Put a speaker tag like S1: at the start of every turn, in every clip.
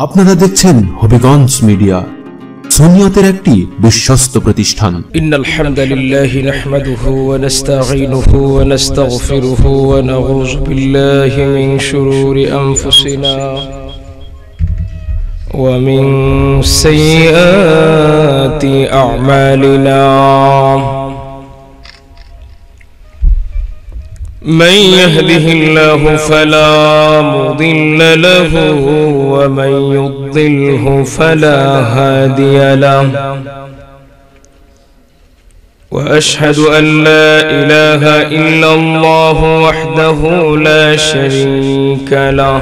S1: আপনারা দেখছেন হবিগঞ্জ মিডিয়া, সুন্নিয়তের একটি বিশ্বস্ত প্রতিষ্ঠান।
S2: ইন্নাল হামদালিল্লাহি নাহমাদুহু ওয়া নাস্তাঈনুহু ওয়া নাস্তাগফিরুহু ওয়া নাউযু বিল্লাহি মিন শুরুরি আনফুসিনা ওয়া মিন সাইয়্যাতি আ'মালিনা। من يهده الله فلا مضل له ومن يضلله فلا هادي له، وأشهد أن لا إله إلا الله وحده لا شريك له،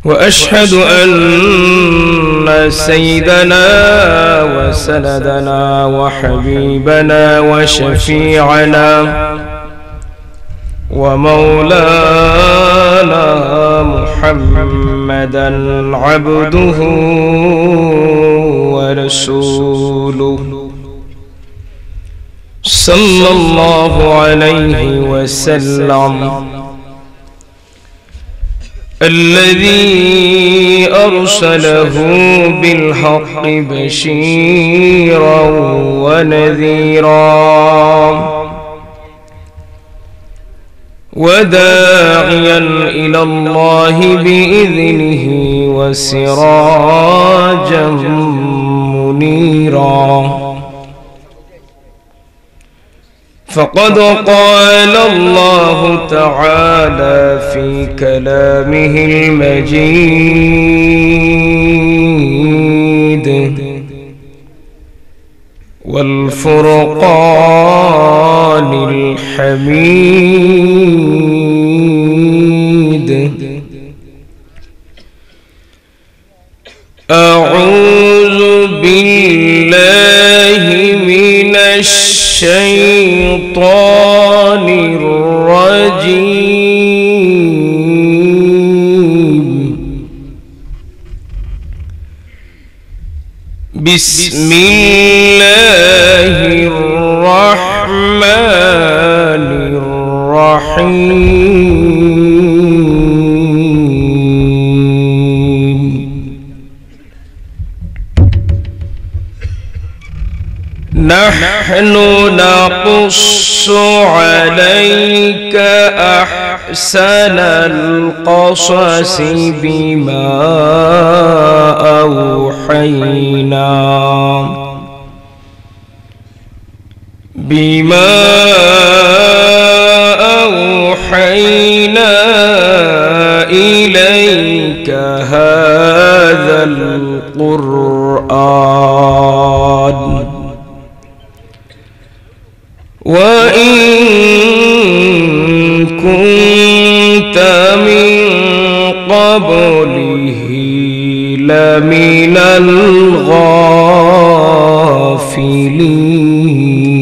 S2: وأشهد أن سيدنا وسندنا وحبيبنا وشفيعنا ومولانا محمدا عبده ورسوله صلى الله عليه وسلم، الذي أرسله بالحق بشيرا ونذيرا وداعيا إلى الله بإذنه وسراجا منيرا. فقد قال الله تعالى في كلامه المجيد والفرقان الحميد: أعوذ بالله من الشيطان الرجيم، بسم الله الرحمن الرحيم. نحن نقص عليك أحسن القصص بما أوحينا إليك هذا القرآن، وإن كنت من قبله لمن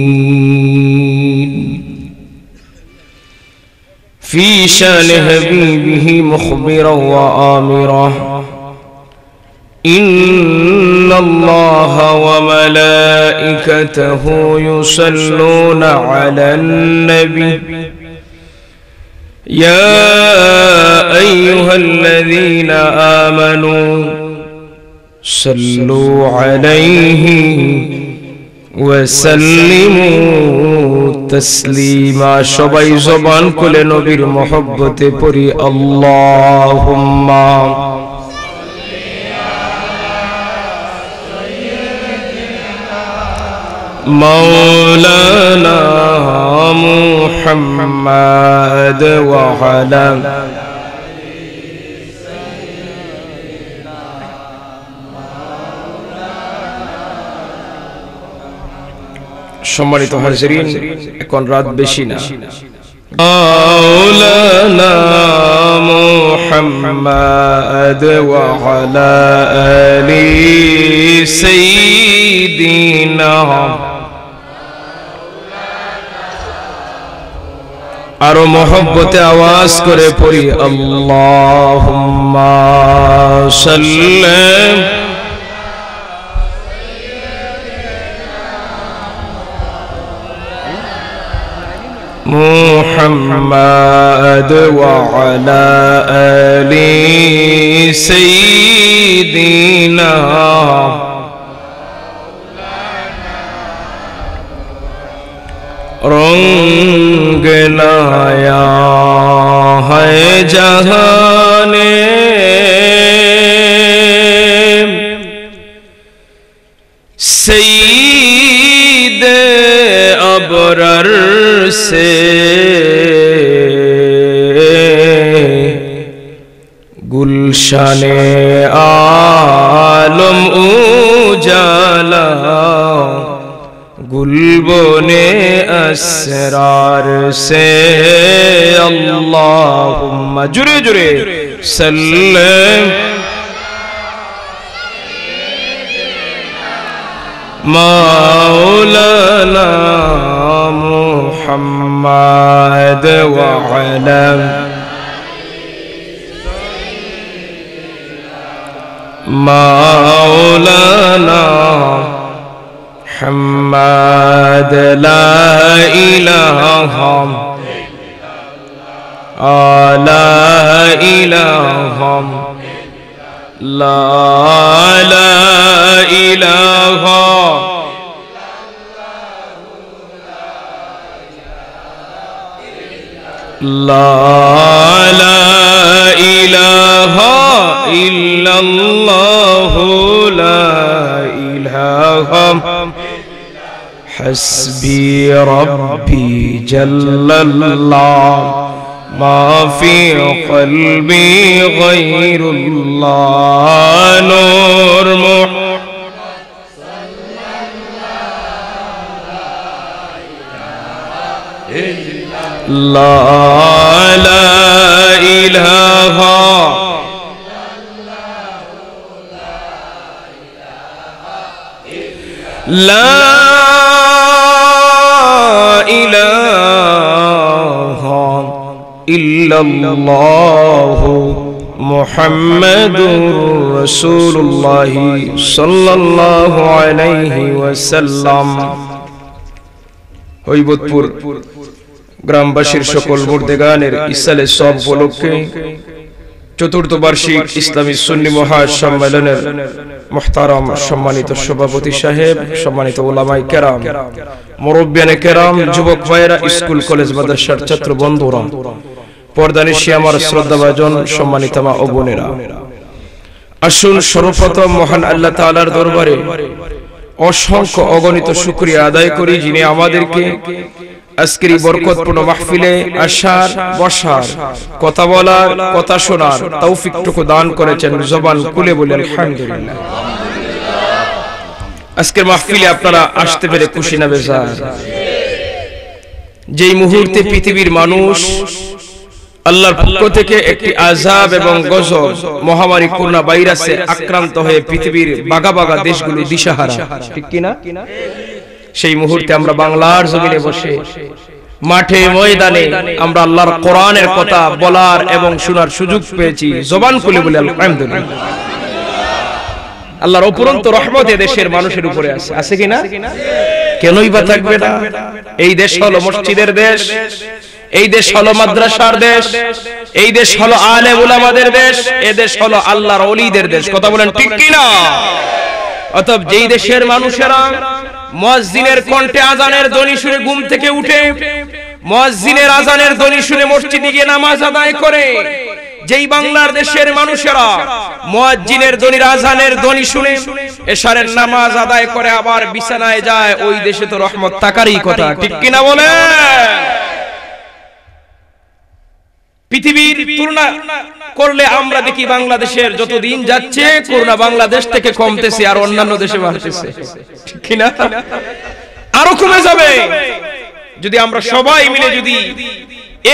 S2: الغافلين. في شان حبيبه مخبرا وآمرا: إن الله وملائكته يصلون على النبي يا أيها الذين آمنوا صلوا عليه وسلموا تسليما. সবাই জবান খুলে নবীর মহব্বতে পড়ি আল্লাহুম্মা مولانا محمد وعلى সম্মানিত হাজিরিন, এখন রাত বেশি না। مولانا محمد وعلى آل سيدنا আরো মহব্বতে আওয়াজ করে পড়ি আল্লাহুম্মা সাল্লি محمد وعلى آل سيدنا रंग लाया है जहाने सईद अबरर से गुलशाने आलम उजाला गुलबोने असरार से अल्लाहुम्मा जुरे जुरे सल्लम मौलाना मुहम्मद व अला मौलाना मुहम्मद ला इलाहा ला इलाहा ला इलाहा ला इलाहा इल्लल्लाह ला इलाहा हस्बी रब्बी जल्लल्लाह मा फी क़ल्बी गैरुल्लाह नूर ला इलाहा ला इलाहा इल्लल्लाह मुहम्मदुर रसूलुल्लाह सल्लल्लाहु अलैहि वसल्लम। হৈবতপুর গ্রামবাসীর সকল মুর্দেগানের ইসালে সব উপলক্ষে চতুর্থ বার্ষিক ইসলামী সুন্নি মহাসম্মেলনের মুহতারাম সম্মানিত সভাপতি সাহেব, সম্মানিত উলামায়ে কেরাম, মুরব্বিয়ানে কেরাম, যুবক ভাইয়েরা, স্কুল কলেজ মাদ্রাসার ছাত্র বন্ধুরা, পর্দানিশী আমার শ্রদ্ধাভাজন সম্মানিত মা ও বোনেরা, আসুন সর্বপ্রথম মহান আল্লাহ তাআলার দরবারে অসংখ্য অগণিত শুকরিয়া আদায় করি, যিনি আমাদেরকে আজকের এই বরকতপূর্ণ মাহফিলে আসার, বসার, কথা বলার, কথা শোনার তৌফিকটুকু দান করেছেন। জবান খুলে বলি আলহামদুলিল্লাহ। আজকের মাহফিলে আপনারা আসতে পেরে খুশি না বেজার? যেই মুহূর্তে পৃথিবীর মানুষ আল্লাহর পক্ষ থেকে একটি আযাব এবং গজব মহামারী করোনা ভাইরাসে আক্রান্ত হয়ে পৃথিবীর বাগা বাগা দেশগুলো দিশাহারা, ঠিক কি না? সেই মুহূর্তে আমরা বাংলার জমিনে বসে মাঠে ময়দানে আমরা আল্লাহর কোরআনের কথা বলার এবং শোনার সুযোগ পেয়েছি। জবান খুলে বলি আলহামদুলিল্লাহ। আল্লাহর অপরন্ত রহমত এই দেশের মানুষের উপরে আছে, আছে কিনা? কেনই বা থাকবে না? এই দেশ হলো মসজিদের দেশ, এই দেশ হলো মাদ্রাসার দেশ, এই দেশ হলো আলেম উলামাদের দেশ, এই দেশ হলো আল্লাহর ওলিদের দেশ। কথা বলেন ঠিক কি না? অতএব যেই দেশের মানুষেরা মুয়াজ্জিনের কণ্ঠে আযানের ধ্বনি শুনে ঘুম থেকে উঠে মুয়াজ্জিনের আযানের ধ্বনি শুনে মসজিদে গিয়ে নামাজ আদায় করে, যেই বাংলার দেশের মানুষেরা মুয়াজ্জিনের ধ্বনির আযানের ধ্বনি শুনে এশারের নামাজ আদায় করে আবার বিছানায় যায়, ওই দেশে তো রহমত থাকারই কথা, ঠিক কি না বলেন? পৃথিবীর তুলনা করলে আমরা দেখি বাংলাদেশের যত দিন যাচ্ছে করোনা বাংলাদেশ থেকে কমতেছে আর অন্যান্য দেশে বাড়তেছে, ঠিক কি না? আরো কমে যাবে যদি আমরা সবাই মিলে যদি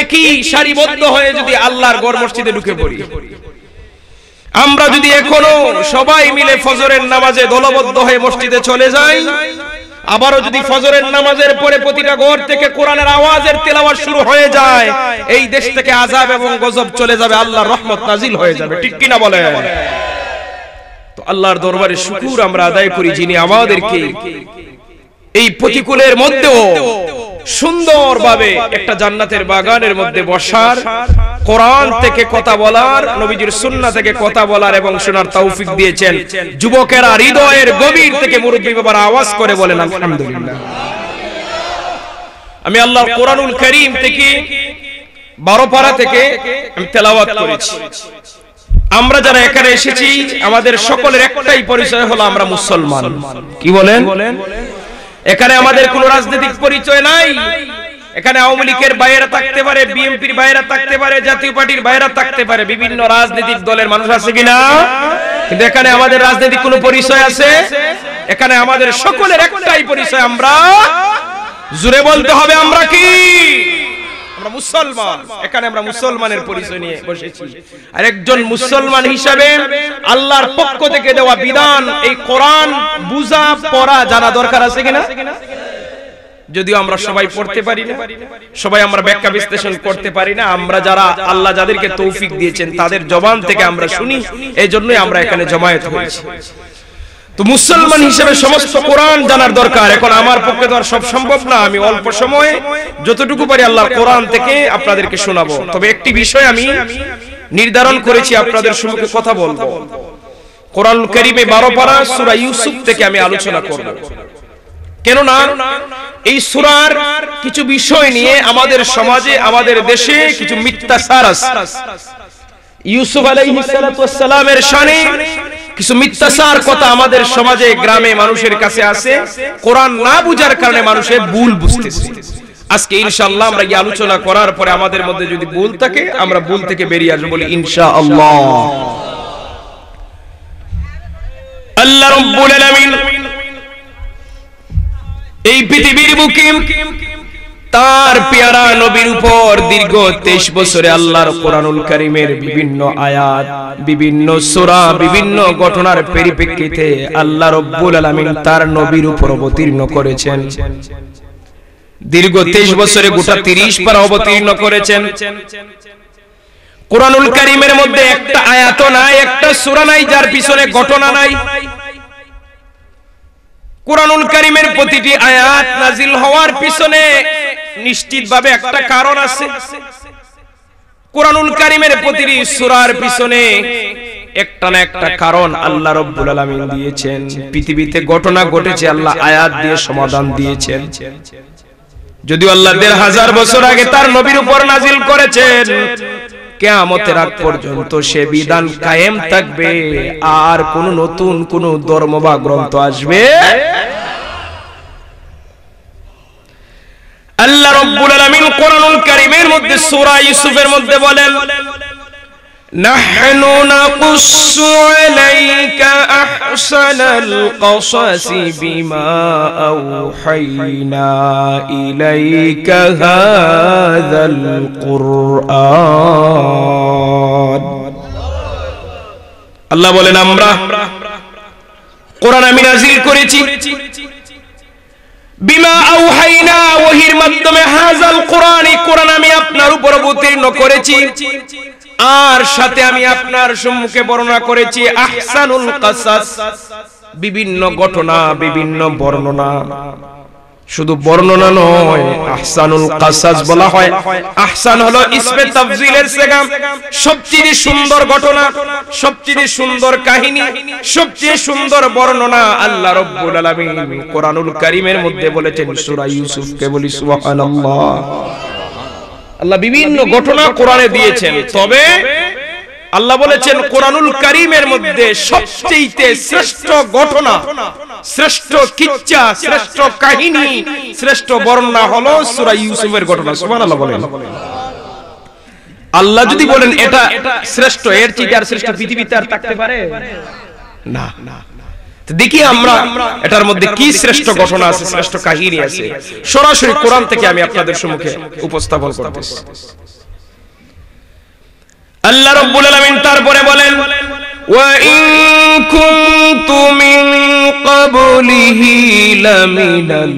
S2: একই সারিবদ্ধ হয়ে যদি আল্লাহর ঘর মসজিদে ঢুকে পড়ি। আমরা যদি এখনো সবাই মিলে ফজরের নামাজে দলবদ্ধ হয়ে মসজিদে চলে যাই, আবারও যদি ফজরের নামাজের পরে প্রতিটা ঘর থেকে কোরআনের আওয়াজের তেলাওয়াত শুরু হয়ে যায়, এই দেশ থেকে আযাব এবং গজব চলে যাবে, আল্লাহর রহমত নাজিল হয়ে যাবে, ঠিক কি না বলেন? তো আল্লাহর দরবারে শুকর আমরা আদায় করি, যিনি আমাদেরকে এই প্রতিকূলের মধ্যেও সুন্দরভাবে একটা জান্নাতের বাগানের মধ্যে বসার, কোরআন থেকে কথা বলার, নবীজির সুন্নাহ থেকে কথা বলার এবং শোনার তৌফিক দিয়েছেন। যুবকেরা হৃদয়ের গভীর থেকে মুরব্বি বাবার আওয়াজ করে বলেন আলহামদুলিল্লাহ। আমি আল্লাহর কোরআনুল কারীম থেকে 12 পারা থেকে আমি তেলাওয়াত করেছি। আমরা যারা এখানে এসেছি আমাদের সকলের একটাই পরিচয় হলো আমরা মুসলমান। কি বলেন? এখানে আমাদের কোনো রাজনৈতিক পরিচয় নাই। এখানে আওয়ামী লীগের বাইরে থাকতে পারে, বিএনপির বাইরে থাকতে পারে, জাতীয় পার্টির বাইরে থাকতে পারে, বিভিন্ন রাজনৈতিক দলের মানুষ আছে কিনা, কিন্তু এখানে আমাদের রাজনৈতিক কোনো পরিচয় আছে? এখানে আমাদের সকলের একটাই পরিচয়, আমরা জোরে বলতে হবে আমরা কি? আমরা মুসলমান। এখানে আমরা মুসলমানের পরিচয় নিয়ে বসেছি। আর একজন মুসলমান হিসাবে আল্লাহর পক্ষ থেকে দেওয়া বিধান, এই কোরআন বুঝা পড়া জানা দরকার আছে কিনা? যদিও আমরা সবাই পড়তে পারি না, সবাই আমরা ব্যাখ্যা বিশ্লেষণ করতে পারি না, আমরা যারা আল্লাহ যাদেরকে তৌফিক দিয়েছেন তাদের জবান থেকে আমরা শুনি, এই জন্যই আমরা এখানে জমায়েত হয়েছি। তো মুসলমান হিসেবে সমস্ত কোরআন জানার দরকার। এখন আমার পক্ষে তো আর সব সম্ভব না, আমি অল্প সময়ে যতটুকু পারি আল্লাহর কোরআন থেকে আপনাদেরকে শোনাবো। তবে একটি বিষয় আমি নির্ধারণ করেছি, আপনাদের সম্মুখে কথা বলবো। কোরআনুল কারীমে 12 পারা সূরা ইউসুফ থেকে আমি আলোচনা করব। কেননা এই সূরার কিছু বিষয় নিয়ে আমাদের সমাজে, আমাদের দেশে কিছু মিথ্যাচার আছে। ইউসুফ আলাইহিস সালাতু ওয়াস সালামের শানে কিছু মিথ্যাচার কথা আমাদের সমাজে, গ্রামে মানুষের কাছে আছে। কোরআন না বুঝার কারণে মানুষের ভুল বুঝতেছে। আজকে ইনশাআল্লাহ আমরা এই আলোচনা করার পরে আমাদের মধ্যে যদি ভুল থাকে আমরা ভুল থেকে বেরিয়ে আসবো বলি ইনশাআল্লাহ। আল্লাহ রাব্বুল আলামিন এই পৃথিবীর বুকে তার পেয়ারা নবীর উপর দীর্ঘ 23 বছরে আল্লাহর কোরআনুল কারীমের বিভিন্ন আয়াত, বিভিন্ন সূরা, বিভিন্ন ঘটনার পরিপ্রেক্ষিতে আল্লাহ রাব্বুল আলামিন তার নবীর উপর অবতীর্ণ করেছেন। দীর্ঘ 23 বছরে গোটা 30 পারা অবতীর্ণ করেছেন। কোরআনুল কারীমের মধ্যে একটা আয়াত নাই, একটা সূরা নাই যার পিছনে ঘটনা নাই। কোরআনুল কারীমের প্রতিটি আয়াত নাজিল হওয়ার পিছনে নিশ্চিতভাবে একটা কারণ আছে। কোরআনুল কারীমের প্রতিটি সূরার পিছনে একটা না একটা কারণ আল্লাহ রাব্বুল আলামিন দিয়েছেন। পৃথিবীতে ঘটনা ঘটেছে, আল্লাহ আয়াত দিয়ে সমাধান দিয়েছেন। যদিও আল্লাহ 1000 বছর আগে তার নবীর উপর নাজিল করেছেন, কিয়ামতের আগ পর্যন্ত সে বিধান কায়েম থাকবে, আর কোন নতুন কোন ধর্ম বা গ্রন্থ আসবে। আল্লাহ রাব্বুল আলামিন কোরআনুল কারীমের মধ্যে সূরা ইউসুফের মধ্যে বলেন, নাহনু নাকুসু আলাইকা আহসানাল কসাসি বিমা আওহাইনা ইলাইকা হাযাল কুরআন। আল্লাহ বলেন আমরা কোরআন আমি নাযিল করেছি, বিমা আওহাইনা ওহীর মাধ্যমে, হাযাল কুরআন, কোরআন আমি আপনার উপর অবতীর্ণ করেছি, আর সাথে আমি আপনার সম্মুখে বর্ণনা করেছি আহসানুল কাসাস, বিভিন্ন ঘটনা, বিভিন্ন বর্ণনা। শুধু বর্ণনা নয়, আহসানুল কাসাস বলা হয়। আহসান হলো ইসমে তাফজিলের সিগা, সবচেয়ে সুন্দর ঘটনা, সবচেয়ে সুন্দর কাহিনী, সবচেয়ে সুন্দর বর্ণনা আল্লাহ রাব্বুল আলামিন কোরআনুল কারীমের মধ্যে বলেছেন। সূরা ইউসুফকে বলি সুবহানাল্লাহ। আল্লাহ বিভিন্ন ঘটনা কোরআনে দিয়েছেন, তবে আল্লাহ বলেছেন কোরআনুল কারীমের মধ্যে সবচেয়ে শ্রেষ্ঠ ঘটনা, শ্রেষ্ঠ কিচ্ছা, শ্রেষ্ঠ কাহিনী, শ্রেষ্ঠ বর্ণনা হলো সূরা ইউসুফের ঘটনা। সুবহানাল্লাহ বলেন। আল্লাহ যদি বলেন এটা শ্রেষ্ঠ, এর চেয়ে আর শ্রেষ্ঠ পৃথিবীতে আর থাকতে পারে না। দেখি আমরা এটার মধ্যে কি শ্রেষ্ঠ ঘটনা আছে, শ্রেষ্ঠ কাহিনী আছে, সরাসরি কোরআন থেকে আমি আপনাদের সম্মুখে উপস্থাপন করতেছি। আল্লাহ রাব্বুল আলামিন তারপরে বলেন, ওয়া ইন কুনতু মিন ক্বাবলিহি লামিনাল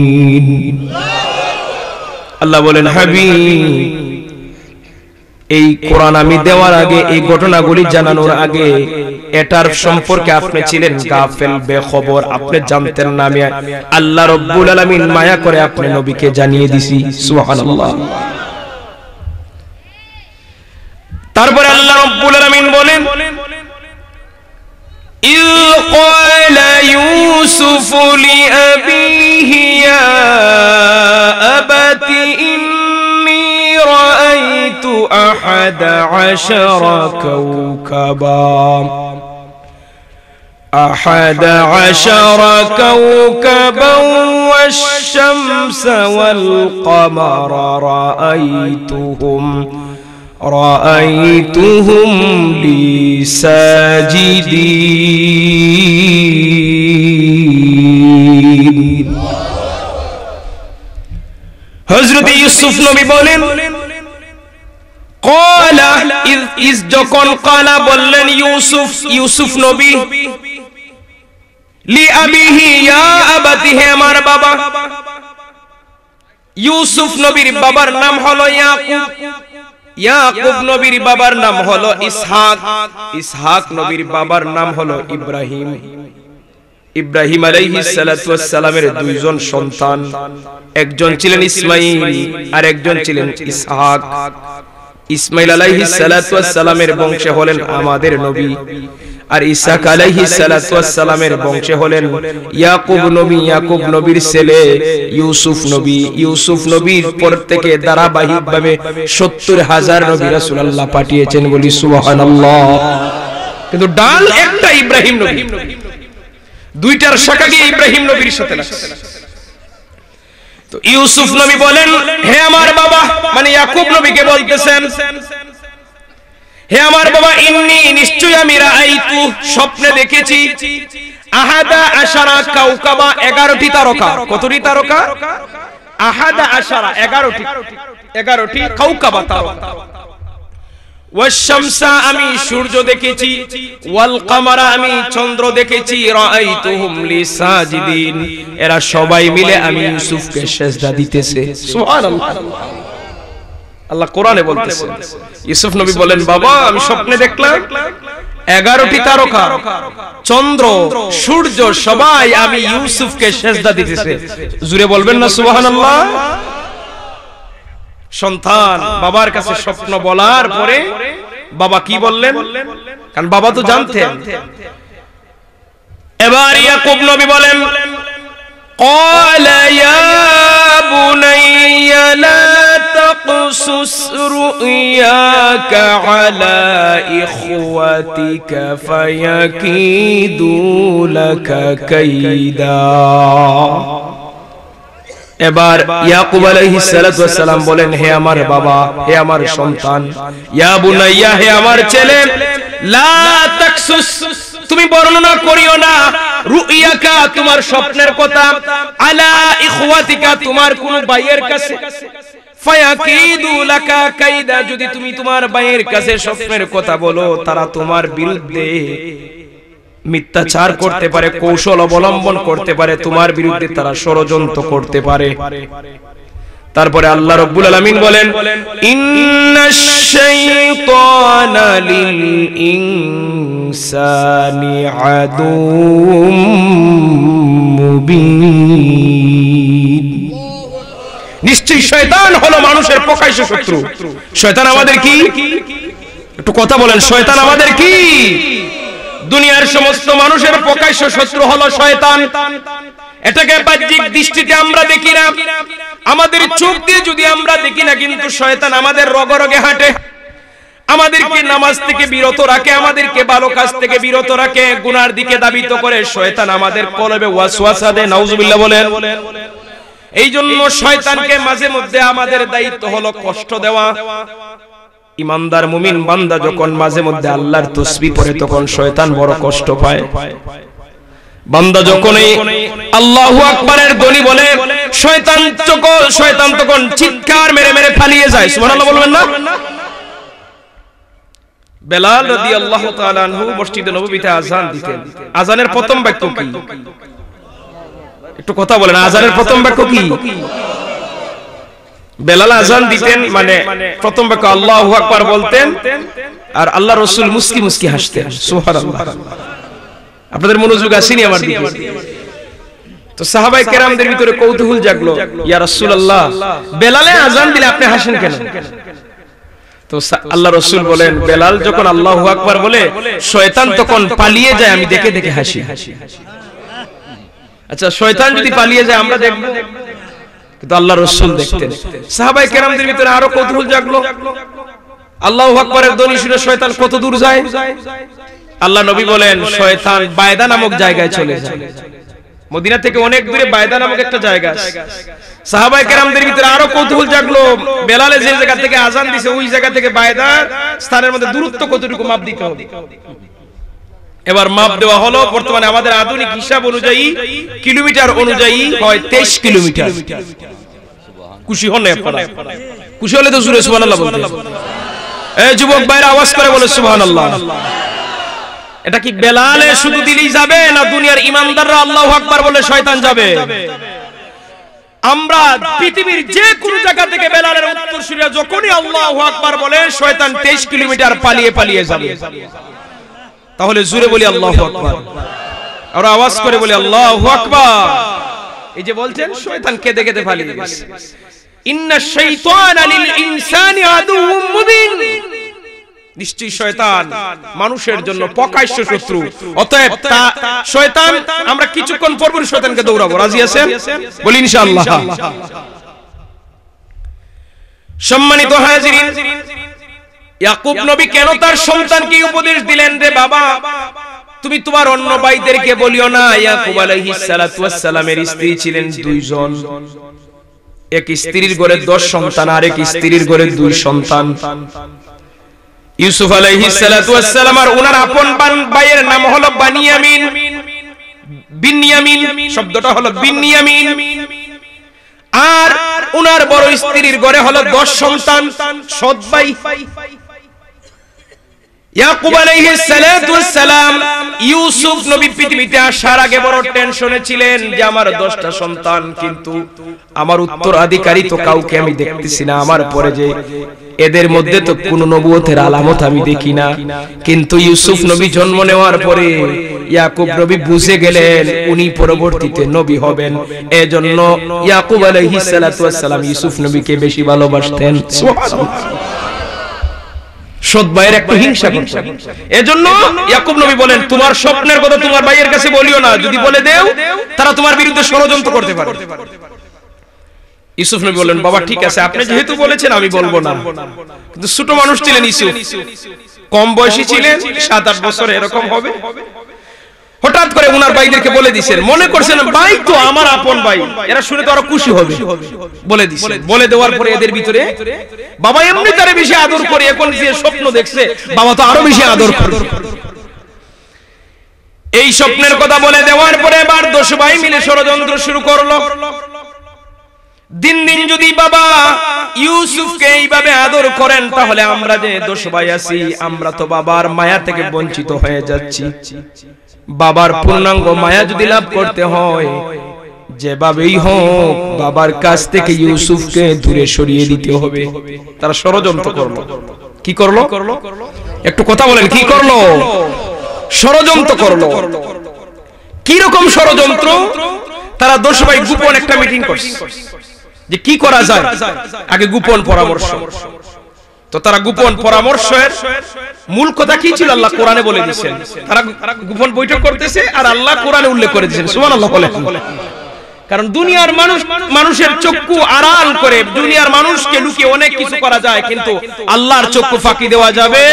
S2: গাফিলিন। আল্লাহ বলেন, হাবিব এই কোরআন আমি দেওয়ার আগে, এই ঘটনাগুলি জানানোর আগে এটার সম্পর্কে আপনি ছিলেন গাফেল, বেখবর, আপনি জানতেন না। আমি আল্লাহ রাব্বুল আলামিন মায়া করে আপনি নবীকে জানিয়ে দিছি। সুবহানাল্লাহ। তারপরে আল্লাহ রাব্বুল আলামিন বলেন, ইয ক্বালা ইউসুফ লিআবিহি ইয়া আবাতি ইন্নী রাআইতু আহাদা আশারা কাওকাবা والشمس والقمر رأيتهم لي ساجدين। হযরত ইউসুফ নবী বলেন, ক্বালা ইজ যখন ক্বালা বললেন ইউসুফ নবী, লি আবিহি ইয়া আবাতি, হে আমার বাবা। ইউসুফ নবীর বাবার নাম হলো ইয়াকুব, ইয়াকুব নবীর বাবার নাম হলো ইসহাক, ইসহাক নবীর বাবার নাম হলো ইব্রাহিম। ইব্রাহিম আলাইহিস সালাতু ওয়াস সালামের দুইজন সন্তান, একজন ছিলেন ইসমাঈল আর একজন ছিলেন ইসহাক। ইসমাঈল আলাইহিস সালাতু ওয়াস সালামের বংশে হলেন আমাদের নবী, আর ইসহাক আলাইহিস সালাতু ওয়াস সালামের বংশে হলেন ইয়াকুব নবী। ইয়াকুব নবীর ছেলে ইউসুফ নবী। ইউসুফ নবীর পর থেকে ধারাবাহিকভাবে ৭০,০০০ নবী রাসূল আল্লাহ পাঠিয়েছেন, বলি সুবহানাল্লাহ। কিন্তু ডাল একটা ইব্রাহিম নবী, দুইটার শাখা গিয়ে ইব্রাহিম নবীর সাথে লাগছে। তো ইউসুফ নবী বলেন, হে আমার বাবা, মানে ইয়াকুব নবীকে বলতেছেন, হে আমার বাবা, ইন্নী নিশ্চয় আমি রাআইতু স্বপ্নে দেখেছি, আহাদা আশারা কাওকাবা 11টি তারকা। কতটি তারকা? আহাদা আশারা 11টি কাওকাবা তারকা। ওয়াশ-শামসা আমি সূর্য দেখেছি, ওয়াল কামারা আমি চন্দ্র দেখেছি, রাআইতুহুম লি সাজিদিন এরা সবাই মিলে আমি ইউসুফকে সিজদা দিতেছে। সুবহানাল্লাহ। আল্লাহ কোরআনে বলতেছেন, ইউসুফ নবী বলেন, বাবা আমি স্বপ্নে দেখলাম 11টি তারকা, চন্দ্র, সূর্য সবাই আমি ইউসুফকে সিজদা দিতেছে। জোরে বলবেন না সুবহানাল্লাহ। সন্তান বাবার কাছে স্বপ্ন বলার পরে বাবা কি বললেন? কারণ বাবা তো জানতেন। এবার ইয়াকুব নবী বলেন, ক্বালা ইয়া বুনাইয়া লা তাকসুস রুয়াকা আলা ইখওয়াতিকা ফায়াকিদু লাকা কাইদা। এবার ইয়াকুব আলাইহিস সালাতু ওয়াস সালাম বলেন, হে আমার বাবা, হে আমার সন্তান, ইয়া বুনাইয়া, হে আমার ছেলে, লা তাকসুস তুমি বর্ণনা করিও না, রুয়াকা তোমার স্বপ্নের কথা, আলা ইখওয়াতিকা তোমার কোন ভাইয়ের কাছে, ফায়াকিদু লাকা কাইদা যদি তুমি তোমার ভাইয়ের কাছে স্বপ্নের কথা বলো, তারা তোমার বিরুদ্ধে মিথ্যাচার করতে পারে, কৌশল অবলম্বন করতে পারে, তোমার বিরুদ্ধে তারা ষড়যন্ত্র করতে পারে। তারপরে আল্লাহ রাব্বুল আলামিন বলেন, ইন্নাশ শাইতানা লিল ইনসানি আদুউম মুবিন। নিশ্চয়ই শয়তান হলো মানুষের প্রকাশ্য শত্রু। শয়তান আমাদের কি? একটু কথা বলেন, শয়তান আমাদের কি? দুনিয়ার সমস্ত মানুষের প্রকাশ্য শত্রু হলো শয়তান। এটাকে বাহ্যিক দৃষ্টিতে আমরা দেখি না, আমাদের চোখ দিয়ে যদি আমরা দেখি না, কিন্তু শয়তান আমাদের রগে রগে হাঁটে, আমাদেরকে নামাজ থেকে বিরত রাখে, আমাদেরকে ভালো কাজ থেকে বিরত রাখে, গুনার দিকে ধাবিত করে। শয়তান আমাদের কলবে ওয়াসওয়াসা দেয়, নাউজুবিল্লাহ বলেন। এই জন্য শয়তানকে মাঝে মধ্যে আমাদের দায়িত্ব হলো কষ্ট দেওয়া। ইমানদার মুমিন বান্দা যখন মাঝে মধ্যে আল্লাহর তাসবিহ পড়ে, তখন শয়তান বড় কষ্ট পায়। বান্দা যখন আল্লাহু আকবারের ধ্বনি বলে, শয়তান তখন চিৎকার মেরে মেরে পালিয়ে যায়। সুবহানাল্লাহ বলবেন না? বেলাল রাদিয়াল্লাহু তাআলা আনহু মসজিদে নববীতে আযান দিতেন। আযানের প্রথম বাক্য কি? একটু কথা বলেন, আযানের প্রথম বাক্য কি? বেলাল আযান দিতেন, মানে প্রথম বাক্য আল্লাহু আকবার বলতেন, আর আল্লাহ রাসূল মুস্কি মুস্কি হাসতেন। সুবহানাল্লাহ। আপনাদের মনোযোগ আসেনি আমার দিকে? তো সাহাবায়ে কেরামদের ভিতরে কৌতূহল জাগলো, ইয়া রাসূলুল্লাহ, বেলালে আযান দিলে আপনি হাসেন কেন? তো আল্লাহ রাসূল বলেন, বেলাল যখন আল্লাহু আকবার বলে শয়তান তখন পালিয়ে যায়, আমি দেখে দেখে হাসি। আচ্ছা, শয়তান যদি পালিয়ে যায় আমরা দেখব, কিন্তু আল্লাহ রাসূল দেখতেন। সাহাবায়ে কেরামদের ভিতরে আরো কৌতূহল জাগলো, আল্লাহু আকবারের ধ্বনি শুনে শয়তান কত দূর যায়? আল্লাহ নবী বলেন, শয়তান বায়দা নামক জায়গায় চলে যায়। মদিনা থেকে অনেক দূরে বায়দা নামক একটা জায়গা আছে। সাহাবায়ে কেরামদের ভিতরে আরো কৌতূহল জাগলো, বেলালে যে জায়গা থেকে আযান দিছে ওই জায়গা থেকে বায়দার স্থানের মধ্যে দূরত্ব কতটুকু মাপ দিতে হবে। এবার মাপ দেওয়া হলো, বর্তমানে আমাদের আধুনিক হিসাব অনুযায়ী কিলোমিটার অনুযায়ী হয় 23 কিলোমিটার। খুশি হন না আপনারা? খুশি হলে তো জোরে সুবহানাল্লাহ বলতে হবে। এই যুবক ভাইরা আওয়াজ করে বলে সুবহানাল্লাহ। এটা কি বেলালে শুধু দিলেই যাবে, না দুনিয়ার ইমানদাররা আল্লাহু আকবার বলে শয়তান যাবে? আমরা পৃথিবীর যে কোন জায়গা থেকে বেলালের উত্তরসূরিরা যখনই আল্লাহু আকবার বলে শয়তান 23 কিলোমিটার পালিয়ে পালিয়ে যাবে। তাহলে জোরে বলি আল্লাহু আকবার, আর আওয়াজ করে বলি আল্লাহু আকবার। এই যে বলছেন শয়তান কেঁদে কেঁদে পালিয়ে গেছে। ইন্নাশ শাইতানা লিল ইনসানি আদুউম মুবিন, নিশ্চয়ই শয়তান মানুষের জন্য প্রকাশ্য শত্রু। অতএব শয়তান, আমরা কিছুক্ষণ পর পর শয়তানকে দৌড়াবো। রাজি আছেন? বলি ইনশাআল্লাহ। সম্মানিত হাজিরিন, ইয়াকুব নবী কেন তার সন্তানকে উপদেশ দিলেন, রে বাবা তুমি তোমার অন্য ভাইদেরকে বলিও না। ইয়াকুব আলাইহিস সালাতু ওয়াস সালামের স্ত্রী ছিলেন 2 জন। এক স্ত্রীর ঘরে 10 সন্তান, আর এক স্ত্রীর ঘরে 2 সন্তান। ইউসুফ আলাইহিস সালাতু ওয়াস সালাম আর ওনার আপন ভাইয়ের নাম হলো বানিয়ামিন। বিনিয়ামিন শব্দটা হলো বিনিয়ামিন। আর ওনার বড় স্ত্রীর ঘরে হলো 10 সন্তান, সৎ ভাই। ইয়াকুব আলাইহিস সালাতু ওয়াস সালাম ইউসুফ নবী পৃথিবীতে আসার আগে বড় টেনশনে ছিলেন যে আমার 10টা সন্তান, কিন্তু আমার উত্তরাধিকারী তো কাউকে আমি দেখতেছি না, আমার পরে যে এদের মধ্যে তো কোনো নবুয়তের আলামত আমি দেখি না। কিন্তু ইউসুফ নবী জন্ম নেওয়ার পরে ইয়াকুব নবী বুঝে গেলেন উনি পরবর্তীতে নবী হবেন। এজন্য ইয়াকুব আলাইহিস সালাতু ওয়াস সালাম ইউসুফ নবীকে বেশি ভালোবাসতেন। সুবহানাল্লাহ। সৎ ভাইয়ের একটু হিংসা করতেন। এজন্য ইয়াকুব নবী বলেন, তোমার স্বপ্নের কথা তোমার ভাইয়ের কাছে বলিও না, যদি বলে দেও তারা তোমার বিরুদ্ধে ষড়যন্ত্র করতে পারে। ইউসুফ নবী বলেন, বাবা ঠিক আছে, আপনি যেহেতু বলেছেন আমি বলবো না। কিন্তু ছোট মানুষ ছিলেন ইউসুফ, কম বয়সী ছিলেন, 7-8 বছর এরকম হবে। হঠাৎ করে ওনার ভাইদেরকে বলে দিয়েছেন, মনে করছেন ভাই তো আমার আপন ভাই, এরা শুনে তো আরো খুশি হবে, বলে দিয়েছেন। বলে দেওয়ার পরে এদের ভিতরে বাবা এমনি তারে বেশি আদর করে, এখন যে স্বপ্ন দেখছে বাবা তো আরো বেশি আদর করে। এই স্বপ্নের কথা বলে দেওয়ার পরে এবার 10 ভাই মিলে ষড়যন্ত্র শুরু করলো। দিন দিন যদি বাবা ইউসুফকে এইভাবে আদর করেন, তাহলে আমরা যে 10 ভাই আছি আমরা তো বাবার মায়া থেকে বঞ্চিত হয়ে যাচ্ছি। বাবার পূর্ণাঙ্গ মায়া যদি লাভ করতে হয়, যেভাবেই হোক বাবার কাছ থেকে ইউসুফকে দূরে সরিয়ে দিতে হবে। তারা ষড়যন্ত্র করলো। কি করলো? একটু কথা বলেন, কি করলো? ষড়যন্ত্র করলো। কি রকম ষড়যন্ত্র? তারা 10 ভাই গোপন একটা মিটিং করছে যে কি করা যায়, আগে গোপন পরামর্শ। তো তারা গোপন পরামর্শের মূল কথা কি ছিল আল্লাহ কোরআনে বলে দিয়েছেন। তারা গোপন বৈঠক করতেছে আর আল্লাহ কোরআনে উল্লেখ করে দিয়েছেন। সুবহানাল্লাহ বলেন। কারণ দুনিয়ার মানুষের চক্ষু আড়াল করে, দুনিয়ার মানুষকে লুকিয়ে অনেক কিছু করা যায়, কিন্তু আল্লাহর চক্ষু ফাঁকি দেওয়া যাবে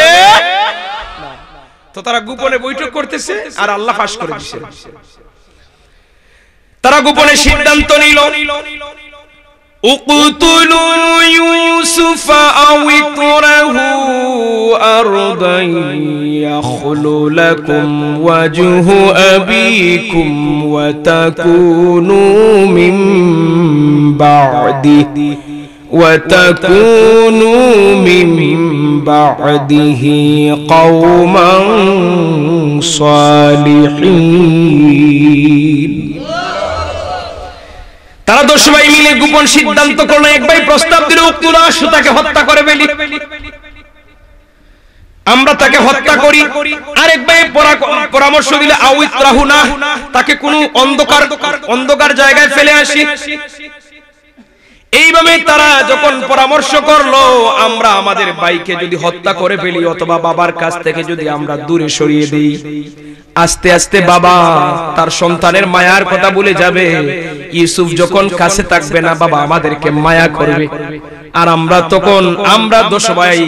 S2: না। তো তারা গোপনে বৈঠক করতেছে আর আল্লাহ ফাঁস করে দিয়েছেন। তারা গোপনে সিদ্ধান্ত নিল, اقتلوا يوسف أو اطرحوا أرضا يخل لكم وجه أبيكم وتكونوا من بعده قوما صالحين। তারা 10 ভাই মিলে গোপন সিদ্ধান্ত করলো, এক ভাই প্রস্তাব দিল উক্তুলা, তাকে হত্যা করে ফেলি, আমরা তাকে হত্যা করি। আরেক ভাই পরামর্শ দিলে আউইত্রাহুনা, তাকে কোনো অন্ধকার জায়গায় ফেলে আসি। এইভাবে তারা যখন পরামর্শ করলো, আমরা আমাদের ভাইকে যদি হত্যা করে ফেলি অথবা বাবার কাছ থেকে যদি আমরা দূরে সরিয়ে দেই, আস্তে আস্তে বাবা তার সন্তানের মায়ার কথা ভুলে যাবে। ইউসুফ যখন কাছে থাকবে না, বাবা আমাদেরকে মায়া করবে, আর আমরা 10 ভাই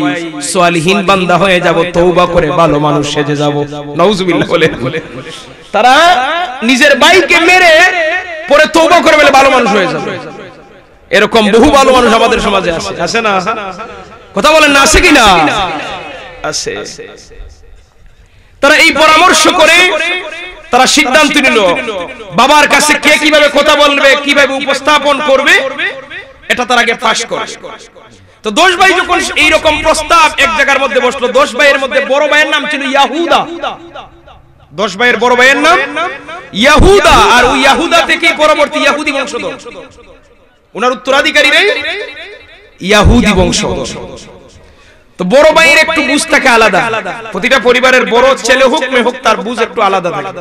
S2: সালিহিন বান্দা হয়ে যাব, তওবা করে ভালো মানুষ সেজে যাব। নাউজুবিল্লাহ বলে তারা নিজের ভাইকে মেরে পরে তওবা করে বলে ভালো মানুষ হয়ে যাবে। এরকম বহু ভালো মানুষ আমাদের সমাজে আছে, আছে না? কথা বলেন না, আছে কিনা? আছে। তারা এই পরামর্শ করে তারা সিদ্ধান্ত নিল বাবার কাছে কে কিভাবে কথা বলবে, কিভাবে উপস্থাপন করবে, এটা তার আগে ফাঁস করবে। তো 10 ভাই যখন এই রকম প্রস্তাব এক জায়গার মধ্যে বসলো, 10 ভাইয়ের মধ্যে বড় ভাইয়ের নাম ছিল ইয়াহুদা। 10 ভাইয়ের বড় ভাইয়ের নাম ইয়াহুদা, আর ওই ইয়াহুদা থেকেই পরবর্তী ইহুদি বংশধর, ওনার উত্তরাধিকারীরাই ইহুদি বংশধর। তো বড় ভাইয়ের একটু বুঝ থাকে আলাদা, প্রতিটা পরিবারের বড় ছেলে হোক মেয়ে হোক তার বুঝ একটু আলাদা থাকে,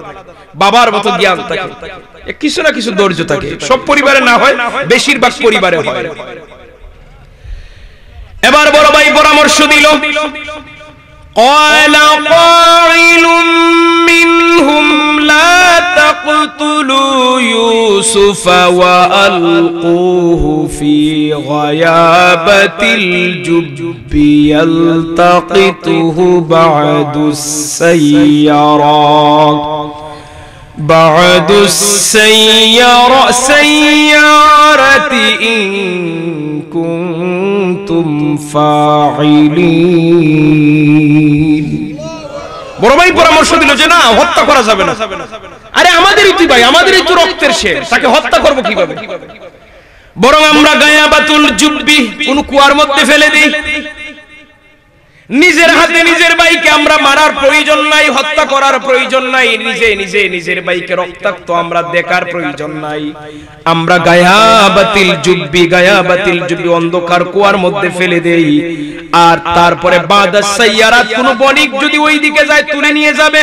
S2: বাবার মতো জ্ঞান থাকে, কিছু না কিছু ধৈর্য থাকে। সব পরিবারে না হয়, বেশিরভাগ পরিবারে হয়। এবার বড় ভাই পরামর্শ দিল, قال قائل منهم لا تقتلوا يوسف وألقوه في غيابة الجب يلتقطه بعض السيارة إن كنتم فاعلين। বড় ভাই পরামর্শ দিল যে না, হত্যা করা যাবে না। আরে আমাদেরই তুই ভাই, আমাদেরই তো রক্তের শেষ, তাকে হত্যা করব কিভাবে? বরং আমরা গায়াবাতুল জুব্বি, কোন কুয়ার মধ্যে ফেলে দেই। নিজের হাতে নিজের ভাইকে আমরা মারার প্রয়োজন নাই, হত্যা করার প্রয়োজন নাই, নিজের ভাইকে রক্তাক্ত আমরা দেখার প্রয়োজন নাই। আমরা গায়াবাতিল জুব্বি অন্ধকার কুয়ার মধ্যে ফেলে দেই, আর তারপরে বাদাস সাইয়ারাত, কোন বণিক যদি ওই দিকে যায় তুলে নিয়ে যাবে,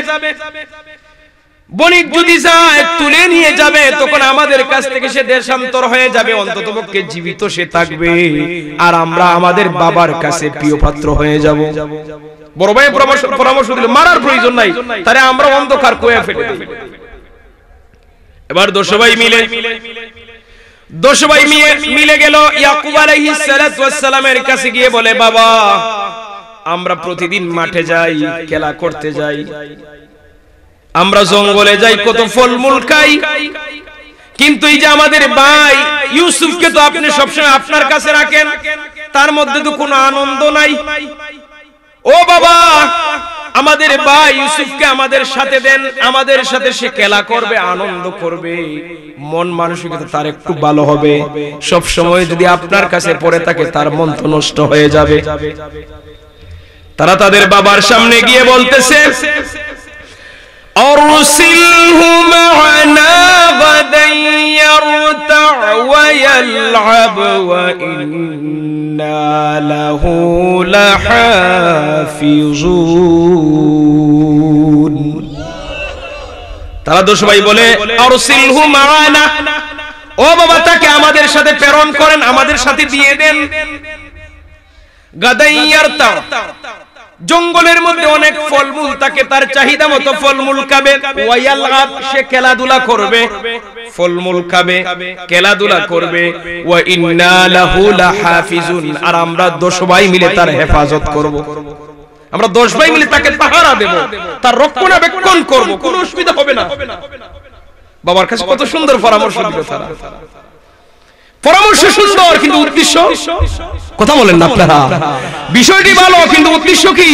S2: বণিক যদি যায় তুলে নিয়ে যাবে, তখন আমাদের কাছ থেকে সে দেশান্তর হয়ে যাবে, অন্ততপক্ষে জীবিত সে থাকবে, আর আমরা আমাদের বাবার কাছে প্রিয় পাত্র হয়ে যাব। বড় ভাই পরামর্শ দিল মারার প্রয়োজন নাই, তারে আমরা অন্ধকার কুয়ায় ফেলে দেই। এবার 10 ভাই মিলে গেল ইয়াকুব আলাইহিস সালাতু ওয়াস সালামের কাছে গিয়ে বলে, বাবা আমরা প্রতিদিন মাঠে যাই, খেলা করতে যাই, আমরা জঙ্গলে যাই, কত ফলমূল খাই, কিন্তু এই যে আমাদের ভাই ইউসুফকে তো আপনি সবসময় আপনার কাছে রাখেন, তার মধ্যে তো কোনো আনন্দ নাই। ও বাবা, আমাদের ভাই ইউসুফকে আমাদের সাথে দেন, আমাদের সাথে সে খেলা করবে, আনন্দ করবে, মন মানসিকতা তার একটু ভালো হবে। সব সময় যদি আপনার কাছে পড়ে থাকে তার মন তো নষ্ট হয়ে যাবে। তারা তাদের বাবার সামনে গিয়ে বলতেছে, أرسله معنا غدا يرتع ويلعب وإنا له لحافظون। তারা 10 ভাই বলে, আরসিলহু মা'ানা, ও বাবা তাকে আমাদের সাথে প্রেরণ করেন, আমাদের সাথে দিয়ে দেন। গাদা ইয়ারতা, জঙ্গলের মধ্যে অনেক ফলমূল থাকে, তার চাহিদা মতো ফলমূল খাবে, ওয়ায়ালআব, সে খেলাধুলা করবে, ফলমূল খাবে, খেলাধুলা করবে, ওয়া ইন্না লাহু লাহাফিজুন, আর আমরা 10 ভাই মিলে তার হেফাজত করব, আমরা 10 ভাই মিলে তাকে পাহারা দেব, তার রক্ষণাবেক্ষণ করব, কোনো অসুবিধা হবে না। বাবার কাছে কত সুন্দর পরামর্শ দিল তারা। পরামর্শ সুন্দর, কিন্তু উদ্দেশ্য, কথা বলেন না আপনারা, বিষয়টি ভালো কিন্তু উদ্দেশ্য কি?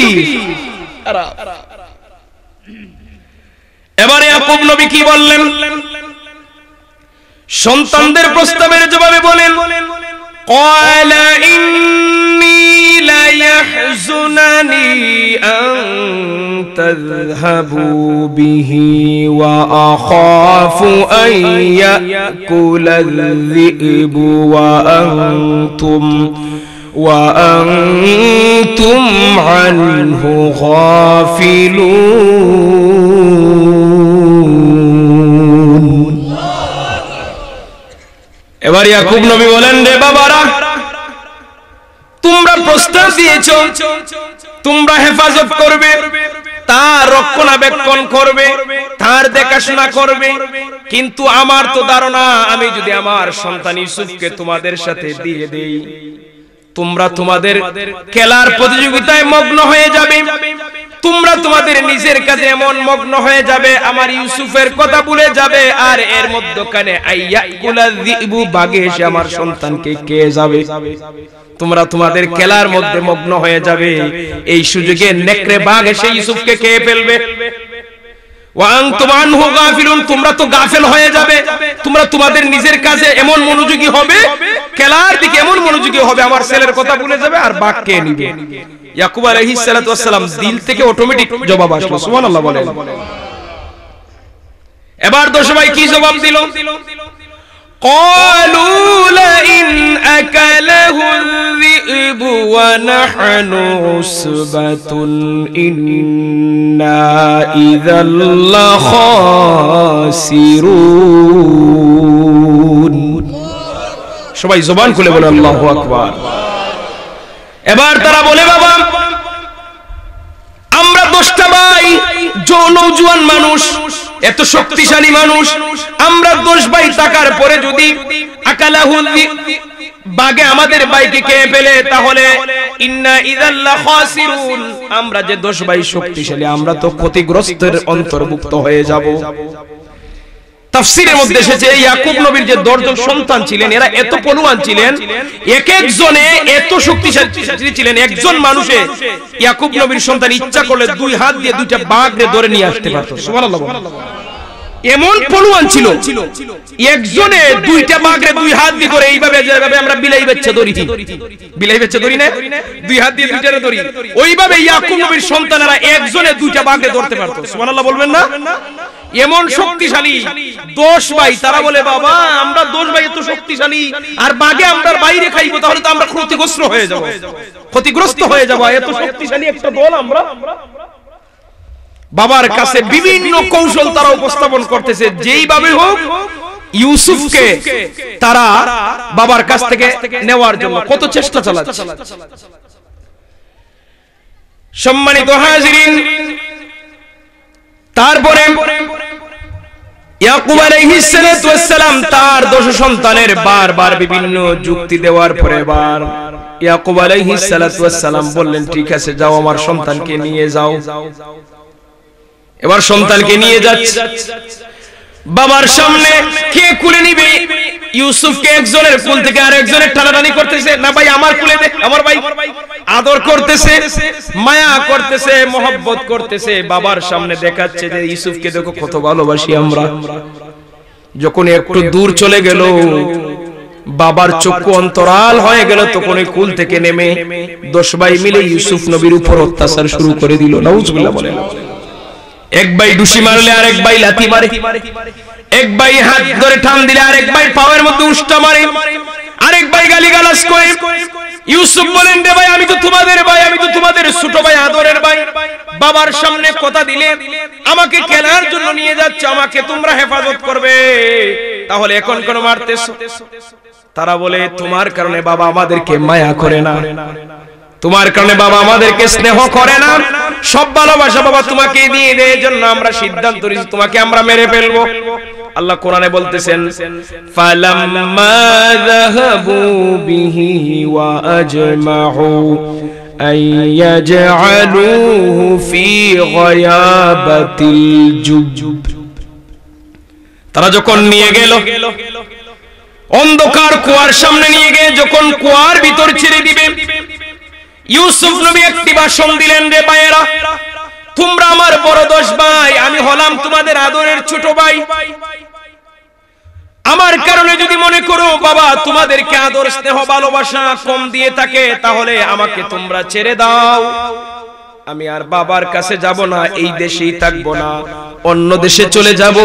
S2: এবারে ইয়াকুব নবী কি বললেন? সন্তানদের প্রস্তাবের জবাবে বলেন, ক্বালা ইন্নী লা يحزنني أن تذهبوا به وأخاف أن يأكل الذئب وأنتم عنه غافلون এবার ইয়াকুব নবী বলেন, রে বাবারা, তোমরা প্রস্তাব দিয়েছো তোমরা হেফাজত করবে, তার রক্ষণাবেক্ষণ করবে, তার দেখাশোনা করবে, কিন্তু আমার তো ধারণা আমি যদি আমার সন্তান ইউসুফকে তোমাদের সাথে দিয়ে দেই, তোমরা তোমাদের খেলার প্রতিযোগিতায় মগ্ন হয়ে যাবে, তোমরা তোমাদের নিজের কাজে এমন মগ্ন হয়ে যাবে, আমার ইউসুফের কথা ভুলে যাবে, আর এর মধ্যখানে আইয়াকুলা যিবু বাঘে এসে আমার সন্তানকে খেয়ে যাবে। তোমরা তোমাদের খেলার মধ্যে মগ্ন হয়ে যাবে, এই সুযোগে নেকড়ে বাঘ এসে ইউসুফকে খেয়ে ফেলবে। ওয়ানতুম আনহু গাফিলুন, তোমরা তো গাফেল হয়ে যাবে, তোমরা তোমাদের নিজের কাজে এমন মনোযোগী হবে, খেলার দিকে এমন মনোযোগী হবে, আমার ছেলের কথা ভুলে যাবে আর বাঘ খেয়ে নিবে। ইয়াকুব আলাইহিস সালাতু ওয়াস সালাম দিল থেকে অটোমেটিক জবাব আসলো, সুবহানাল্লাহ বলেন। এবার দোষ ভাই কি জবাব দিল? قالوا لئن أكله الذئب ونحن عصبة إنا إذا لخاسرون। সবাই জবান খুলে বলে আল্লাহু আকবার। এবার তারা বলে, বাবা আমরা 10টা ভাই, নওজোয়ান মানুষ, এত শক্তিশালী মানুষ, আমরা 10 ভাই থাকার পরে যদি আকালাহুল বাগে আমাদের ভাইকে খেয়ে ফেলে, তাহলে ইন্না ইযাল লাখাসিরুন, আমরা যে 10 ভাই শক্তিশালী, আমরা তো ক্ষতিগ্রস্তের অন্তর্ভুক্ত হয়ে যাব। তাফসীরের মধ্যে এসেছে ইয়াকুব নবীর যে 10 জন সন্তান ছিলেন, এরা এত পলুয়ান ছিলেন, এক একজনে এত শক্তিশালী ছিলেন, একজন মানুষে ইয়াকুব নবীর সন্তান ইচ্ছা করলে 2 হাত দিয়ে 2টা বাঘকে ধরে নিয়ে আসতে পারত। সুবহানাল্লাহ, এমন পলুয়ান ছিল, একজনে 2টা বাঘকে 2 হাত দিয়ে ধরে, এইভাবে যেভাবে আমরা বিলাই বাচ্চা ধরি, বিলাই বাচ্চা ধরি না, 2 হাত দিয়ে 2টারে ধরি, ওইভাবে ইয়াকুব নবীর সন্তানেরা একজনে 2টা বাঘকে ধরতে পারত। সুবহানাল্লাহ বলবেন না? এমন শক্তিশালী 10 ভাই, তারা বলে, বাবা আমরা 10 ভাই এত শক্তিশালী, আর বাঘে আমরা বাইরে খাইবো, তাহলে তো আমরা ক্ষতিগ্রস্ত হয়ে যাব, ক্ষতিগ্রস্ত হয়ে যাব, এত শক্তিশালী একটা দল আমরা। বাবার কাছে বিভিন্ন কৌশল তারা উপস্থাপন করতেছে, যেইভাবে হোক ইউসুফকে তারা বাবার কাছ থেকে নেওয়ার জন্য কত চেষ্টা চালাচ্ছে। সম্মানিত হাজিরিন, তারপরে ইয়াকুব আলাইহিস সালাতু ওয়াস সালাম তার 10 সন্তানের বারবার বিভিন্ন যুক্তি দেওয়ার পরে এবার ইয়াকুব আলাইহিস সালাতু ওয়াস সালাম বললেন, ঠিক আছে যাও, আমার সন্তানকে নিয়ে যাও। এবার সন্তানকে নিয়ে যাচ্ছে, বাবার সামনে কে কুলে নিবে? ইউসুফকে একজনের কুল থেকে আরেকজনের টানাটানি করতেছে, না ভাই আমার কুলে দে, আমার ভাই, আদর করতেছে, মায়া করতেছে, মোহাব্বত করতেছে, বাবার সামনে দেখাচ্ছে যে ইউসুফকে দেখো কত ভালোবাসি আমরা। যখন একটু দূর চলে গেল, বাবার চক্ষু অন্তরাল হয়ে গেল, তখন ওই কুল থেকে নেমে 10 ভাই মিলে ইউসুফ নবীর উপর অত্যাচার শুরু করে দিল। নাউজুবিল্লাহ বলেন। এক ভাই ডুসি মারলে আরেক ভাই লাথি মারে, এক ভাই হাত ধরে টান দিলে আরেক ভাই পায়ের মধ্যে উষ্টা মারে, আরেক ভাই গালিগালাজ করে। ইউসুফ বলেন, রে ভাই আমি তো তোমাদের ভাই, আমি তো তোমাদের ছোট ভাই, আদরের ভাই, বাবার সামনে কথা দিলে আমাকে খেলার জন্য নিয়ে যাচ্ছে, আমাকে তোমরা হেফাজত করবে, তাহলে এখন কেন মারতেছো? তারা বলে, তোমার কারণে বাবা আমাদেরকে মায়া করে না, তোমার কারণে বাবা আমাদেরকে স্নেহ করে না, সব ভালোবাসা বাবা তোমাকে দিয়ে দেয়, এজন্য আমরা সিদ্ধান্ত নিয়েছি তোমাকে আমরা মেরে ফেলবো। আল্লাহ কোরআনে বলতেছেন, ফালাম্মা যাহাবু বিহি ওয়া আজমাউ আইয়াজআলুহু ফি গায়াবাতিল জুব, তারা যখন নিয়ে গেল অন্ধকার কুয়ার সামনে নিয়ে গিয়ে যখন কুয়ার ভিতর ছেড়ে দিবে, ইউসুফ নবী একটি ভাষণ দিলেন, রে ভাইয়েরা তোমরা আমার বড় 10 ভাই, আমি হলাম তোমাদের আদরের ছোট ভাই, আমার কারণে যদি মনে করো বাবা তোমাদেরকে আদর স্নেহ ভালোবাসা কম দিয়ে থাকে, তাহলে আমাকে তোমরা ছেড়ে দাও, আমি আর বাবার কাছে যাব না, এই দেশেই থাকবো না, অন্য দেশে চলে যাব,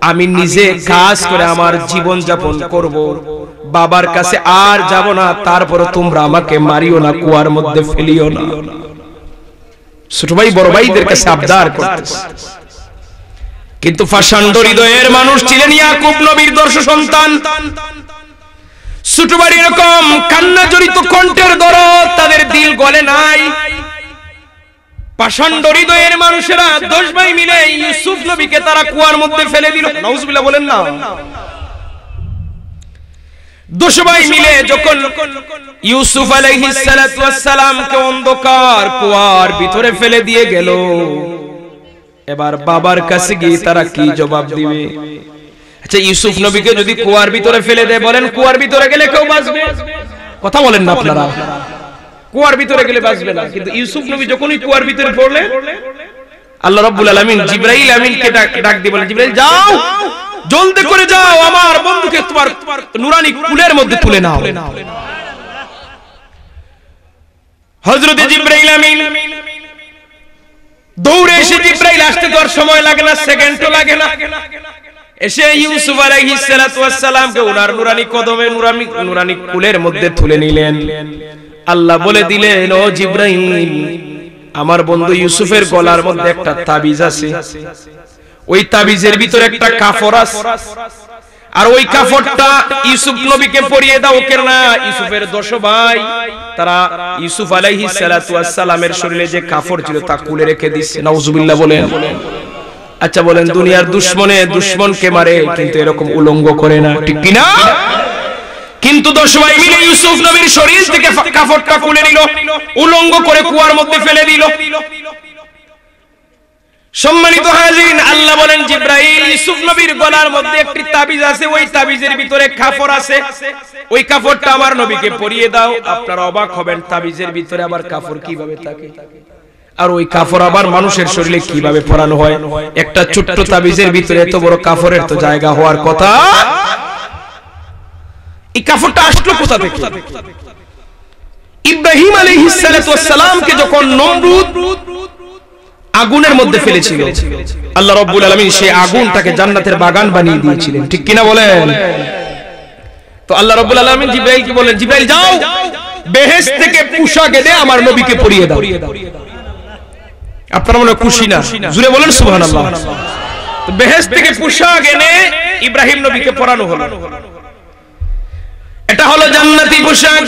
S2: আমি নিজে কাজ করে আমার জীবন যাপন করব, বাবার কাছে আর যাব না, তারপরে তোমরা আমাকে মারিও না, কুয়ার মধ্যে ফেলিও না। ছোট ভাই বড় ভাইদের কাছে আবদার করতেছে। কিন্তু ফাশান্ড হৃদয়ের মানুষ ছিলেন ইয়াকুব নবীর দর্শ সন্তান। ছোট ভাই এরকম কান্না জড়িত কণ্ঠের দরদ তাদের দিল গলে নাই। পাষাণ্ড হৃদয়ের মানুষেরা 10 ভাই মিলে ইউসুফ নবীকে তারা কুয়ার মধ্যে ফেলে দিল। নাউজুবিল্লাহ বলেন না। 10 ভাই মিলে যখন ইউসুফ আলাইহিস সালাতু ওয়াস সালামকে অন্ধকার কুয়ার ভিতরে ফেলে দিয়ে গেল, এবার বাবার কাছে গিয়ে তারা কি জবাব দিবে? আচ্ছা, ইউসুফ নবীকে যদি কুয়ার ভিতরে ফেলে দেয়, বলেন কুয়ার ভিতরে গেলে কেউ বাঁচবে? কথা বলেন না আপনারা। কুয়ার ভিতরে গেলে বাঁচবে না। কিন্তু ইউসুফ নবী যখনই কুয়ার ভিতরে পড়লেন, আল্লাহ রাব্বুল আলামিন জিবরাইল আমিনকে ডাক দিয়ে বলেন, জিবরাইল যাও, জলদি করে যাও, আমার বন্ধুকে তোমার নুরানি কুলের মধ্যে তুলে নাও। হযরত জিবরাইল আমিন দৌড়ে এসে, জিবরাইল আসতে তো আর সময় লাগে না, সেকেন্ডও লাগে না, এসে ইউসুফ আলাইহিস সালাতু ওয়াস সালামকে ওনার নুরানি কদমে নুরানি কুলের মধ্যে তুলে নিলেন। আল্লাহ বলে দিলেন, ও জিবরাইল, আমার বন্ধু ইউসুফের গলার মধ্যে একটা তাবিজ আছে, ওই তাবিজের ভিতরে একটা কাফর আছে, আর ওই কাফরটা ইউসুফ নবীকে পরিয়ে দাও। কেন না, ইউসুফের 10 ভাই তারা ইউসুফ আলাইহিস সালাতু ওয়াস সালামের শরীরে যে কাফর ছিল তা খুলে রেখে দিয়েছে। নাউজুবিল্লাহ বলেন। আচ্ছা বলেন, দুনিয়ার দুশমনকে মারে কিন্তু এরকম উলঙ্গ করে না, ঠিক কি না? কিন্তু 10 ভাই মিলে ইউসুফ নবীর শরীর থেকে কাফরটা খুলে নিল, উলঙ্গ করে কুয়ার মধ্যে ফেলে দিল। সম্মানিত হাজিরিন, আল্লাহ বলেন, জিবরাইল, ইউসুফ নবীর গলার মধ্যে একটি তাবিজ আছে, ওই তাবিজের ভিতরে কাফর আছে, ওই কাফরটা আমার নবীকে পরিয়ে দাও। আপনারা অবাক হবেন, তাবিজের ভিতরে আবার কাফর কিভাবে থাকে, আর ওই কাফর আবার মানুষের শরীরে কিভাবে পরানো হয়? একটা ছোট্ট তাবিজের ভিতরে এত বড় কাফরের তো জায়গা হওয়ার কথা। এই কাফরটা আসলো কোথা থেকে? ইব্রাহিম আলাইহিস সালাতু ওয়াস সালামকে যখন নমরুদ আগুনের মধ্যে ফেলেছিল, আল্লাহ রাব্বুল আলামিন সেই আগুনটাকে জান্নাতের বাগান বানিয়ে দিয়েছিলেন, ঠিক কিনা বলেন? তো আল্লাহ রাব্বুল আলামিন জিবরাইলকে বলেন, জিবরাইল যাও, বেহেশত থেকে পোশাক এনে আমার নবীকে পরিয়ে দাও। আপনারা মনে খুশি না? জোরে বলেন সুবহানাল্লাহ। তো বেহেশত থেকে পোশাক এনে ইব্রাহিম নবীকে পরানো হলো। এটা হলো জান্নাতি পোশাক।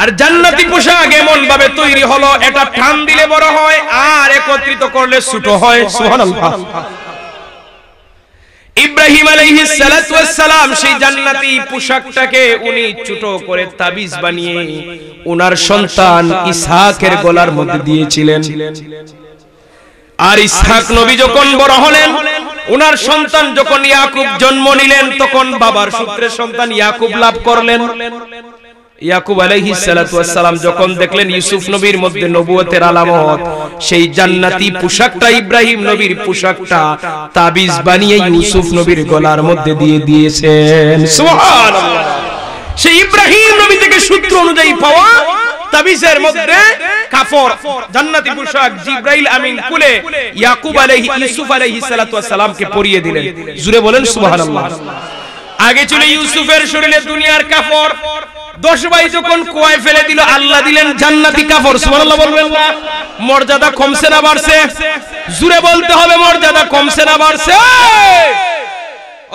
S2: আর জান্নাতি পোশাক এমন ভাবে তৈরি হলো, এটা টান দিলে বড় হয় আর একত্রিত করলে ছোট হয়। সুবহানাল্লাহ। ইব্রাহিম আলাইহিস সালাতু ওয়াস সালাম সেই জান্নাতি পোশাকটাকে উনি ছোট করে তাবিজ বানিয়ে ওনার সন্তান ইসহাকের গলার মধ্যে দিয়েছিলেন। আর ইসহাক নবী যখন বড় হলেন, ওনার সন্তান যখন ইয়াকুব জন্ম নিলেন, তখন বাবার সূত্রে সন্তান ইয়াকুব লাভ করলেন। ইয়াকুব আলাইহিস সালাতু ওয়াস সালাম যখন দেখলেন ইউসুফ নবীর মধ্যে নবুয়তের আলামত, সেই জান্নাতি পোশাকটা, ইব্রাহিম নবীর পোশাকটা তাবিজ বানিয়ে ইউসুফ নবীর গলার মধ্যে দিয়ে দিয়েছেন। সুবহানাল্লাহ। সেই ইব্রাহিম নবী থেকে সূত্র অনুযায়ী পাওয়া তাবিজের মধ্যে কাফর, জান্নাতি পোশাক জিবরাইল আমিন কুলে ইয়াকুব ইউসুফ আলাইহিস সালাতু ওয়াস সালামকে পরিয়ে দিলেন। জোরে বলেন সুবহানাল্লাহ। আগে ছিল ইউসুফের শরীরে দুনিয়ার কাফর, 10 ভাই যখন কুয়ায় ফেলে দিল, আল্লাহ দিলেন জান্নাতি কাফর। সুবহানাল্লাহ বলবেন না? মর্যাদা কমছে না বাড়ছে? জোরে বলতে হবে, মর্যাদা কমছে না বাড়ছে?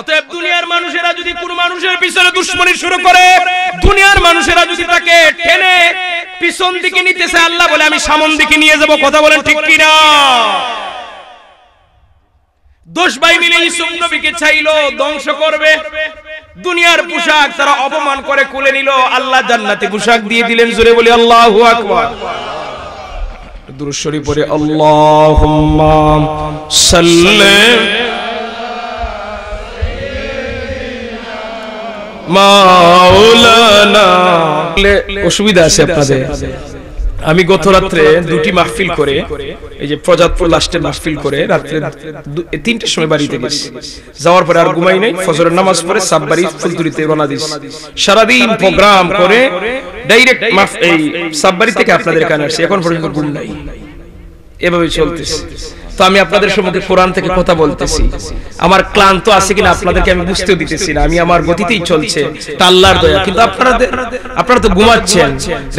S2: অতএব দুনিয়ার মানুষেরা যদি কোন মানুষের পিছনে দুশমনি শুরু করে, দুনিয়ার মানুষেরা যদি তাকে টেনে পিছন দিকে নিতেছে, আল্লাহ বলে আমি সামন দিকে নিয়ে যাব। কথা বলেন ঠিক কি না? 10 ভাই মিলে ইউসুফ নবীকে চাইলো ধ্বংস করবে, দুনিয়ার পোশাক তারা অপমান করে খুলে নিল, আল্লাহ জান্নাতি পোশাক দিয়ে দিলেন। জোরে বলি আল্লাহু আকবার। দুরূদ শরীফ পড়ে, আল্লাহুম্মা সাল্লি মাওলানা। অসুবিধা আছে আপনাদের? আমি গত রাত্রে দুটি মাহফিল করে, এই যে প্রজাতপুর লাস্টে মাহফিল করে রাত্রে 3টার সময় বাড়িতে গেছি। যাওয়ার পরে আর ঘুমাই নাই, ফজরের নামাজ পড়ে সাববাড়ি ফুলতুরিতে রওনা দিছি। সারাদিন প্রোগ্রাম করে ডাইরেক্ট এই সাববাড়ি থেকে আপনাদের কাছে আসছি, এখন পর্যন্ত ঘুম নাই, এভাবে চলতেছে। তো আমি আপনাদের সম্মুখে কোরআন থেকে কথা বলতেছি, আমার ক্লান্ত আছে কিনা আপনাদেরকে আমি বুঝতেও দিতেছি না, আমি আমার গতিতেই চলছে, এটা আল্লাহর দয়া। কিন্তু আপনারা তো ঘুমাচ্ছেন,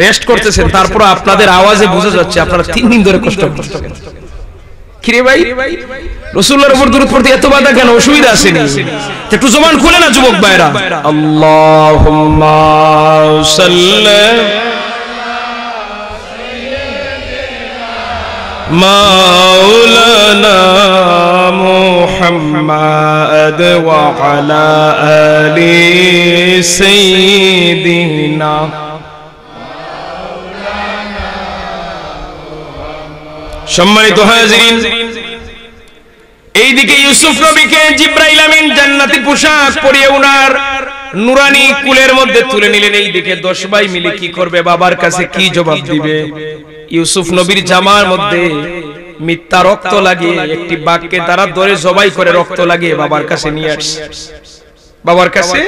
S2: রেস্ট করতেছেন, তারপর আপনাদের আওয়াজে বোঝা যাচ্ছে আপনারা 3 দিন ধরে কষ্ট করছেন। কিরে ভাই, রাসূলুল্লাহর উপর দরুদ পড়তে এত বাধা কেন? অসুবিধা আছে নি? একটু জবান খুলে না যুবক ভাইরা, আল্লাহুম্মা সাল্লি মাওলানা মুহাম্মাদ ওয়া আলা আলি সাইয়্যিদিনা। সম্মানিত হাজিরিন, এইদিকে ইউসুফ নবীকে জিবরাইল আমিন জান্নাতি পোশাক পরিয়ে উনার নুরানি কুলের মধ্যে তুলে নিলেন। এইদিকে 10 ভাই মিলে কি করবে, বাবার কাছে কি জবাব দিবে? ইউসুফ নবীর জামার মধ্যে মিথ্যা রক্ত লাগিয়ে একটি বাঘকে তারা ধরে জবাই করে রক্ত লাগিয়ে বাবার কাছে নিয়ে আসছে, বাবার কাছে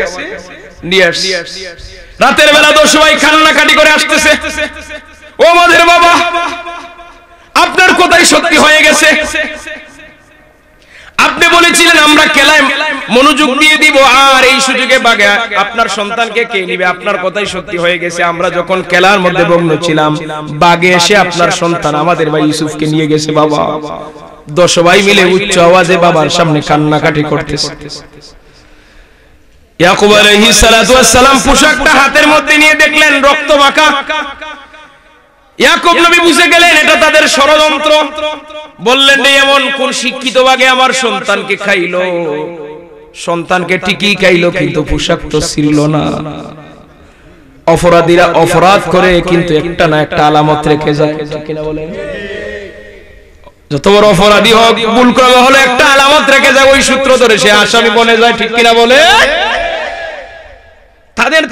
S2: নিয়ে আসছে। রাতের বেলা 10 ভাই কান্নাকাটি করে আসতেছে, ও আমাদের বাবা, আপনার কথাই সত্যি হয়ে গেছে, আপনি বলেছিলেন আমরা খেলায় মনোযোগ দিয়ে দিব, আর এই সুযোগে বাগে আপনার সন্তানকে কে নিবে? আপনার কথাই সত্যি হয়ে গেছে, আমরা যখন খেলার মধ্যে মগ্ন ছিলাম বাগে এসে আপনার সন্তান আমাদের ভাই ইউসুফকে নিয়ে গেছে। বাবা 10 ভাই মিলে উচ্চ আওয়াজে বাবার সামনে কান্নাকাটি করতেছে। ইয়াকুব আলাইহিস সালাতু ওয়াস সালাম পোশাকটা হাতের মধ্যে নিয়ে দেখলেন রক্ত মাখা। ইয়াকুব নবী বুঝে গেলেন এটা তাদের ষড়যন্ত্র। বললেন এমন কোন শিক্ষিত বাগে আমার সন্তানকে খাইলো? সন্তানকে ঠিকই খাইলো, কিন্তু পোশাক তো ছিল না। অপরাধীরা অপরাধ করে কিন্তু একটা না একটা আলামত রেখে যায়, ঠিক কিনা বলেন? যত বড় অপরাধী হোক, ভুল করা হলে একটা আলামত রেখে যায়, ওই সূত্র ধরে সে আসামি বনে যায়, ঠিক কিনা বলে?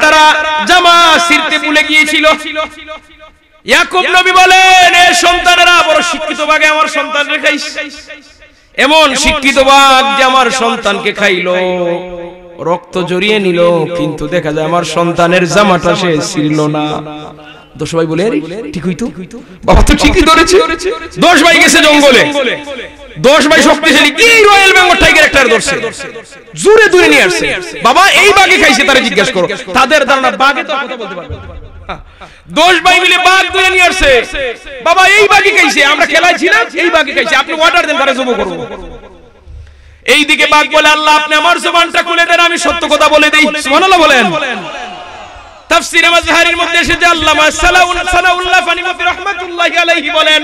S2: তারা জামা ছিঁড়তে ভুলে গিয়েছিল। ইয়াকুব নবী বলেন এ সন্তানেরা বড় শিক্ষিত বাগে আমার সন্তানকে খাইছে, এমন শিক্ষিত বাঘ যে আমার সন্তানকে খাইলো, রক্ত জড়িয়ে নিল, কিন্তু দেখা যায় আমার সন্তানের জামাটা সে ছিঁড়ল না। 10 ভাই বলে ঠিক হইতো, বাবা তো ঠিকই ধরেছে। 10 ভাই গেছে জঙ্গলে, 10 ভাই শক্তিশালী, কি রয়্যাল বেঙ্গল টাইগার একটা ধরছে, জোরে দূরে নিয়ে আসছে। বাবা এই বাঘে খাইছে, তারা জিজ্ঞাসা করো, তাদের ধারণা বাঘে তো কথা বলতে পারবে। 10 ভাই মিলে বাঘ ধরে নিয়ে আসছে, বাবা এই বাঘে খাইছে, আমরা খেলায় ছিলাম, এই বাঘে খাইছে, আপনি অর্ডার দেন তারা জব করব। এইদিকে বাঘ বলে আল্লাহ আপনি আমার জবানটা খুলে দেন, আমি সত্য কথা বলে দেই। সুবহানাল্লাহ বলেন। তাফসীরে মাজহারির মধ্যে এসেছে আল্লামা সালাউল্লাহ ফানিমতি রাহমাতুল্লাহি আলাইহি বলেন,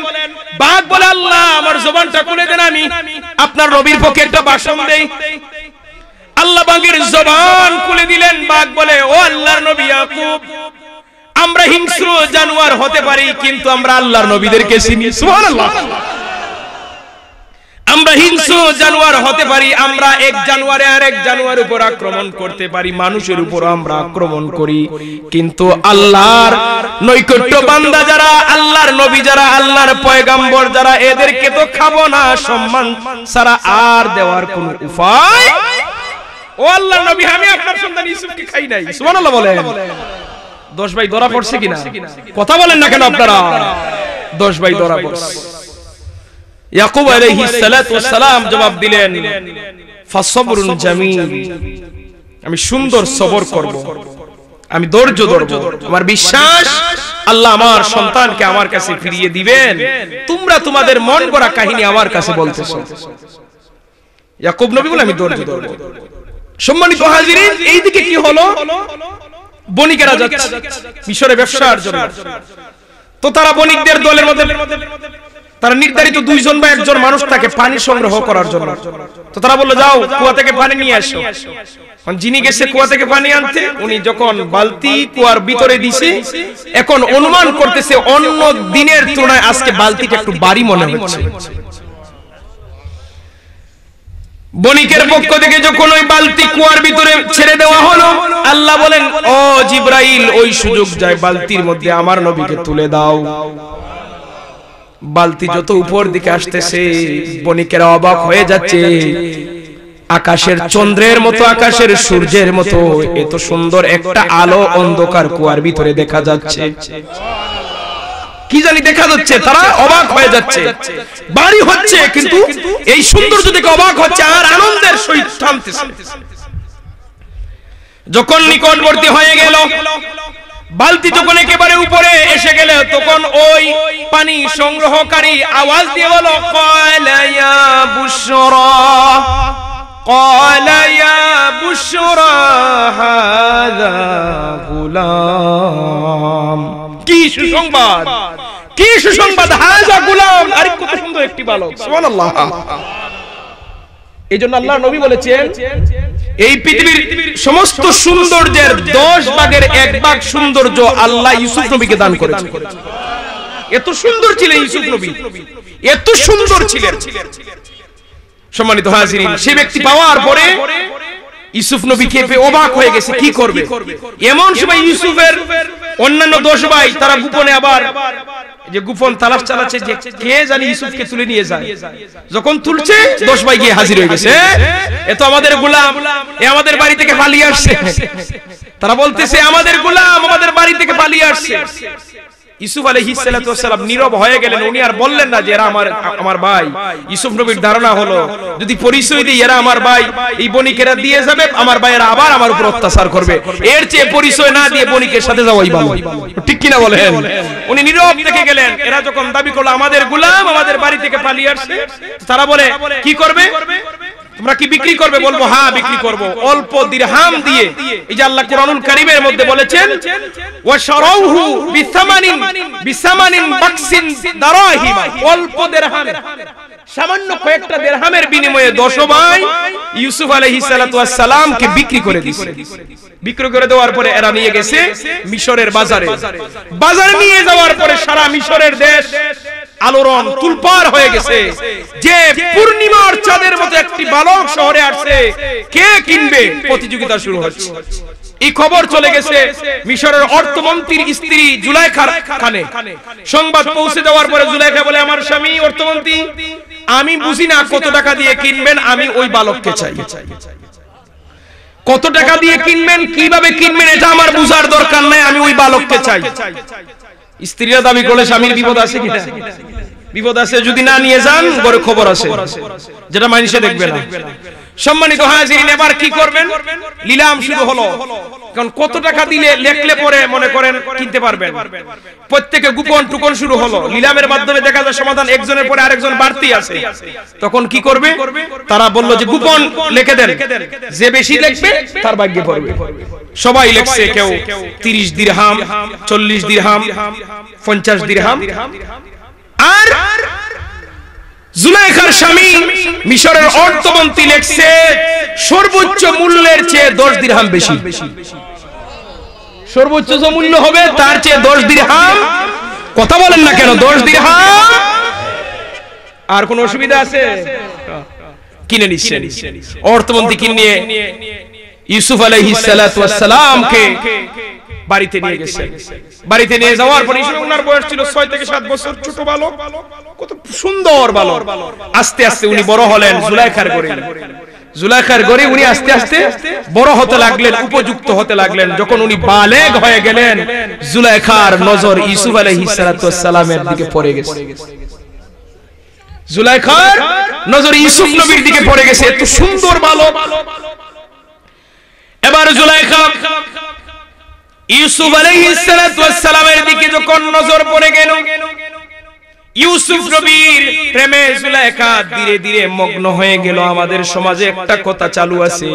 S2: বাঘ বলে আল্লাহ আমার জবানটা খুলে দেন, আমি আপনার নবীর পক্ষে একটা ভাষণ দেই। আল্লাহ বাঘের জবান খুলে দিলেন। বাঘ বলে ও আল্লাহর নবী ইয়াকুব, আমরা হিংস্র জানোয়ার হতে পারি, কিন্তু আমরা আল্লাহর নবীদেরকে চিনি। সুবহানাল্লাহ। আমরা হিংস্র জানোয়ার হতে পারি, আমরা এক জানোয়ারে আরেক জানোয়ারের উপর আক্রমণ করতে পারি, মানুষের উপর আমরা আক্রমণ করি, কিন্তু আল্লাহর নৈকট্য বান্দা যারা, আল্লাহর নবী যারা, আল্লাহর পয়গম্বর যারা, এদেরকে তো খাবো না, সম্মান ছাড়া আর দেওয়ার কোনো উপায়। ও আল্লাহর নবী আমি আপনার সন্তান ইউসুফকে খাই নাই। সুবহানাল্লাহ বলেন। 10 ভাই ধরা পড়ছে কিনা? কথা বলেন না কেন আপনারা? 10 ভাই ধরা পড়ছে। ইয়াকুব আলাইহিস সালাতু ওয়াস সালাম জবাব দিলেন ফাসবরুন জামিল, আমি সুন্দর সবর করব, আমি ধৈর্য ধরব, আমার বিশ্বাস আল্লাহ আমার সন্তানকে আমার কাছে ফিরিয়ে দিবেন। তোমরা তোমাদের মন গড়া কাহিনী আমার কাছে বলতেছো। ইয়াকুব নবী বলে আমি ধৈর্য ধরব। সম্মানিত হাজিরিন, এইদিকে কি হলো? বণিকেরা যাচ্ছে মিশরে ব্যবসার জন্য। তো তারা বণিকদের দলের মধ্যে তারা নির্ধারিত 2 জন বা 1 জন মানুষ থাকে পানি সংগ্রহ করার জন্য। তো তারা বলল যাও কুয়া থেকে পানি নিয়ে আসো। যিনি গেছে কুয়া থেকে পানি আনতে, উনি যখন বালতি কুয়ার ভিতরে দিছে, এখন অনুমান করতেছে অন্য দিনের তুলনায় আজকে বালতিটা একটু ভারী মনে হচ্ছে। বণিকের পক্ষ থেকে যখন ওই বালতি কুয়ার ভিতরে ছেড়ে দেওয়া হলো, আল্লাহ বলেন, ও জিবরাইল, ওই সুযোগ যায় বালতির মধ্যে আমার নবীকে তুলে দাও। বালতি যত উপর দিকে আসতেছে বণিকেরা অবাক হয়ে যাচ্ছে। আকাশের চন্দ্রের মতো, আকাশের সূর্যের মতো এত সুন্দর একটা আলো অন্ধকার কুয়ার ভিতরে দেখা যাচ্ছে। কি জানি দেখা যাচ্ছে, তারা অবাক হয়ে যাচ্ছে। বাড়ি হচ্ছে কিন্তু এই সৌন্দর্য দেখে অবাক হচ্ছে আর আনন্দের সহিত টানতেছে। যখন নিকটবর্তী হয়ে গেল, বালতি যখন একেবারে উপরে এসে গেল, তখন ওই পানি সংগ্রহকারী আওয়াজ দিয়ে বলল, ক্বালা ইয়া বুশরা, ক্বালা ইয়া বুশরা হাযা গুলাম। কি সুসংবাদ, কি সুসংবাদ, হাযা গুলাম, আরে কত সুন্দর একটি বালক, সুবহানাল্লাহ। এইজন্য আল্লাহর নবী বলেছেন, এই পৃথিবীর সমস্ত সৌন্দর্যের 10 ভাগের 1 ভাগ সৌন্দর্য আল্লাহ ইউসুফ নবীকে দান করেছেন। এত সুন্দর ছিলেন ইউসুফ নবী, এত সুন্দর ছিলেন। সম্মানিত হাজিরিন, সেই ব্যক্তি পাওয়ার পরে ইউসুফ নবী খেপে অবাক হয়ে গেছে, কি করবে। এমন সময় ইউসুফের অন্যান্য 10 ভাই তারা গোপনে আবার যে গোপন তালাশ চালাচ্ছে যে কে জানি ইউসুফকে তুলে নিয়ে যায়। যখন তুলছে 10 ভাই গিয়ে হাজির হয়ে গেছে, এ তো আমাদের গোলাম, এ আমাদের বাড়ি থেকে পালিয়ে আসছে। তারা বলতেছে, আমাদের গোলাম আমাদের বাড়ি থেকে পালিয়ে আসছে। ইউসুফ আলাইহিস সালাতু ওয়াস সালাম নীরব হয়ে গেলেন। উনি আর বললেন না যে এরা আমার ভাই। ইউসুফ নবীর ধারণা হলো যদি পরিচয় দিই এরা আমার ভাই, এই বণিকেরা দিয়ে যাবে, আমার ভাইয়েরা আবার আমার উপর অত্যাচার করবে, এর চেয়ে পরিচয় না দিয়ে বণিকের সাথে যাওয়াই ভালো। ঠিক কিনা বলেন? উনি নীরব থেকে গেলেন। এরা যখন দাবি করলো আমাদের গোলাম আমাদের বাড়ি থেকে পালিয়ে আসছে, তারা বলে কি করবে, তোমরা কি বিক্রি করবে? বলবো হ্যাঁ বিক্রি করব, অল্প দিরহাম দিয়ে। এই যে আল্লাহ কুরআনুল কারীমের মধ্যে বলেছেন, ওয়া শারাউহু বিসামানিন বাকসিন দারাহিম, অল্প দিরহাম, সামান্য কয়েকটা দিরহামের বিনিময়ে 10 ভাই ইউসুফ আলাইহিস সালাতু ওয়াস সালামকে বিক্রি করে দিয়েছে। বিক্রি করে দেওয়ার পরে এরা নিয়ে গেছে মিশরের বাজারে। বাজারে নিয়ে যাওয়ার পরে সারা মিশরের দেশ আলোড়ন তুলপার হয়ে গেছে যে পূর্ণিমার চাঁদের মতো একটি বালক শহরে আসছে, কে কিনবে, প্রতিযোগিতা শুরু হচ্ছে। এই খবর চলে গেছে মিশরের অর্থমন্ত্রীর স্ত্রী জুলাইখার কানে। সংবাদ পৌঁছে দেওয়ার পরে জুলাইখা বলে, আমার স্বামী অর্থমন্ত্রী, আমি বুঝি না কত টাকা দিয়ে কিনবেন, আমি ওই বালককে চাই। কত টাকা দিয়ে কিনবেন, কিভাবে কিনবেন, এটা আমার বুঝার দরকার নাই, আমি ওই বালককে চাই। স্ত্রীরা দাবি করলে স্বামীর বিপদ আছে কিনা? বিপদ আছে, যদি না নিয়ে যান ঘরে খবর আছে, যেটা মানুষে দেখবে না। সম্মানিত হাজিরিন, এবার কি করবেন? লিলাম শুরু হলো। কারণ কত টাকা দিলে লেখলে পরে মনে করেন কিনতে পারবেন। প্রত্যেকে গোপন টুকন শুরু হলো। লিলামের মাধ্যমে দেখা যায় সমাধান একজনের পরে আরেকজন বাড়তি আছে। তখন কি করবে? তারা বলল যে গোপন লিখে দেন, যে বেশি লিখবে তার ভাগ্যে পড়বে। সবাই লিখছে, কেউ 30 দিরহাম, 40 দিরহাম, 50 দিরহাম। আর জুলাইখার স্বামী মিশরের অর্থমন্ত্রী লিখছে সর্বোচ্চ মূল্যের চেয়ে 10 দিরহাম বেশি। সর্বোচ্চ যে মূল্য হবে তার চেয়ে 10 দিরহাম। কথা বলেন না কেন? 10 দিরহাম। আর কোন অসুবিধা আছে? কিনে নিচ্ছেন। অর্থমন্ত্রী কিনে ইউসুফ আলাইহিস সালাতু ওয়াস সালামকে বাড়িতে নিয়ে গেছেন। বাড়িতে নিয়ে যাওয়ার পর ওনার বয়স ছিল 6 থেকে 7 বছর, ছোট বালক, কত সুন্দর বালক। আস্তে আস্তে উনি বড় হলেন জুলাইখার ঘরে। জুলাইখার ঘরে উনি আস্তে আস্তে বড় হতে লাগলেন, উপযুক্ত হতে লাগলেন। যখন উনি বালেগ হয়ে গেলেন, জুলাইখার নজর ইউসুফ আলাইহিস সালাতু ওয়াস সালামের দিকে পড়ে গেছে। জুলাইখার নজর ইউসুফ নবীর দিকে পড়ে গেছে, এত সুন্দর বালক। এবার জুলাইখা ইউসুফ আলাইহিস সালাতু ওয়াস সালামের দিকে যখন নজর পড়ে গেল, ইউসুফ নবীর প্রেমে জুলাইখা ধীরে ধীরে মগ্ন হয়ে গেল। আমাদের সমাজে একটা কথা চালু আছে,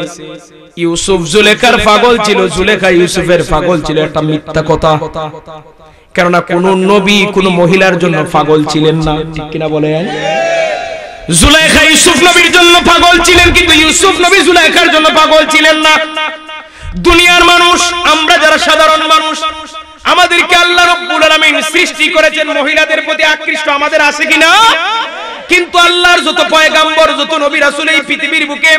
S2: ইউসুফ জুলেখার পাগল ছিল, জুলেখা ইউসুফের পাগল ছিল। একটা মিথ্যা কথা। কেননা কোন নবী কোন মহিলার জন্য পাগল ছিলেন না। ঠিক কিনা বলেন? জুলেখা ইউসুফ নবীর জন্য পাগল ছিলেন, কিন্তু ইউসুফ নবী জুলেখার জন্য পাগল ছিলেন না। দুনিয়ার মানুষ, আমরা যারা সাধারণ মানুষ, আমাদেরকে আল্লাহ রাব্বুল আলামিন সৃষ্টি করেছেন মহিলাদের প্রতি আকৃষ্ট আমাদের আছে কিনা? কিন্তু আল্লাহর যত পয়গাম্বর যত নবী রাসূল এই পৃথিবীর বুকে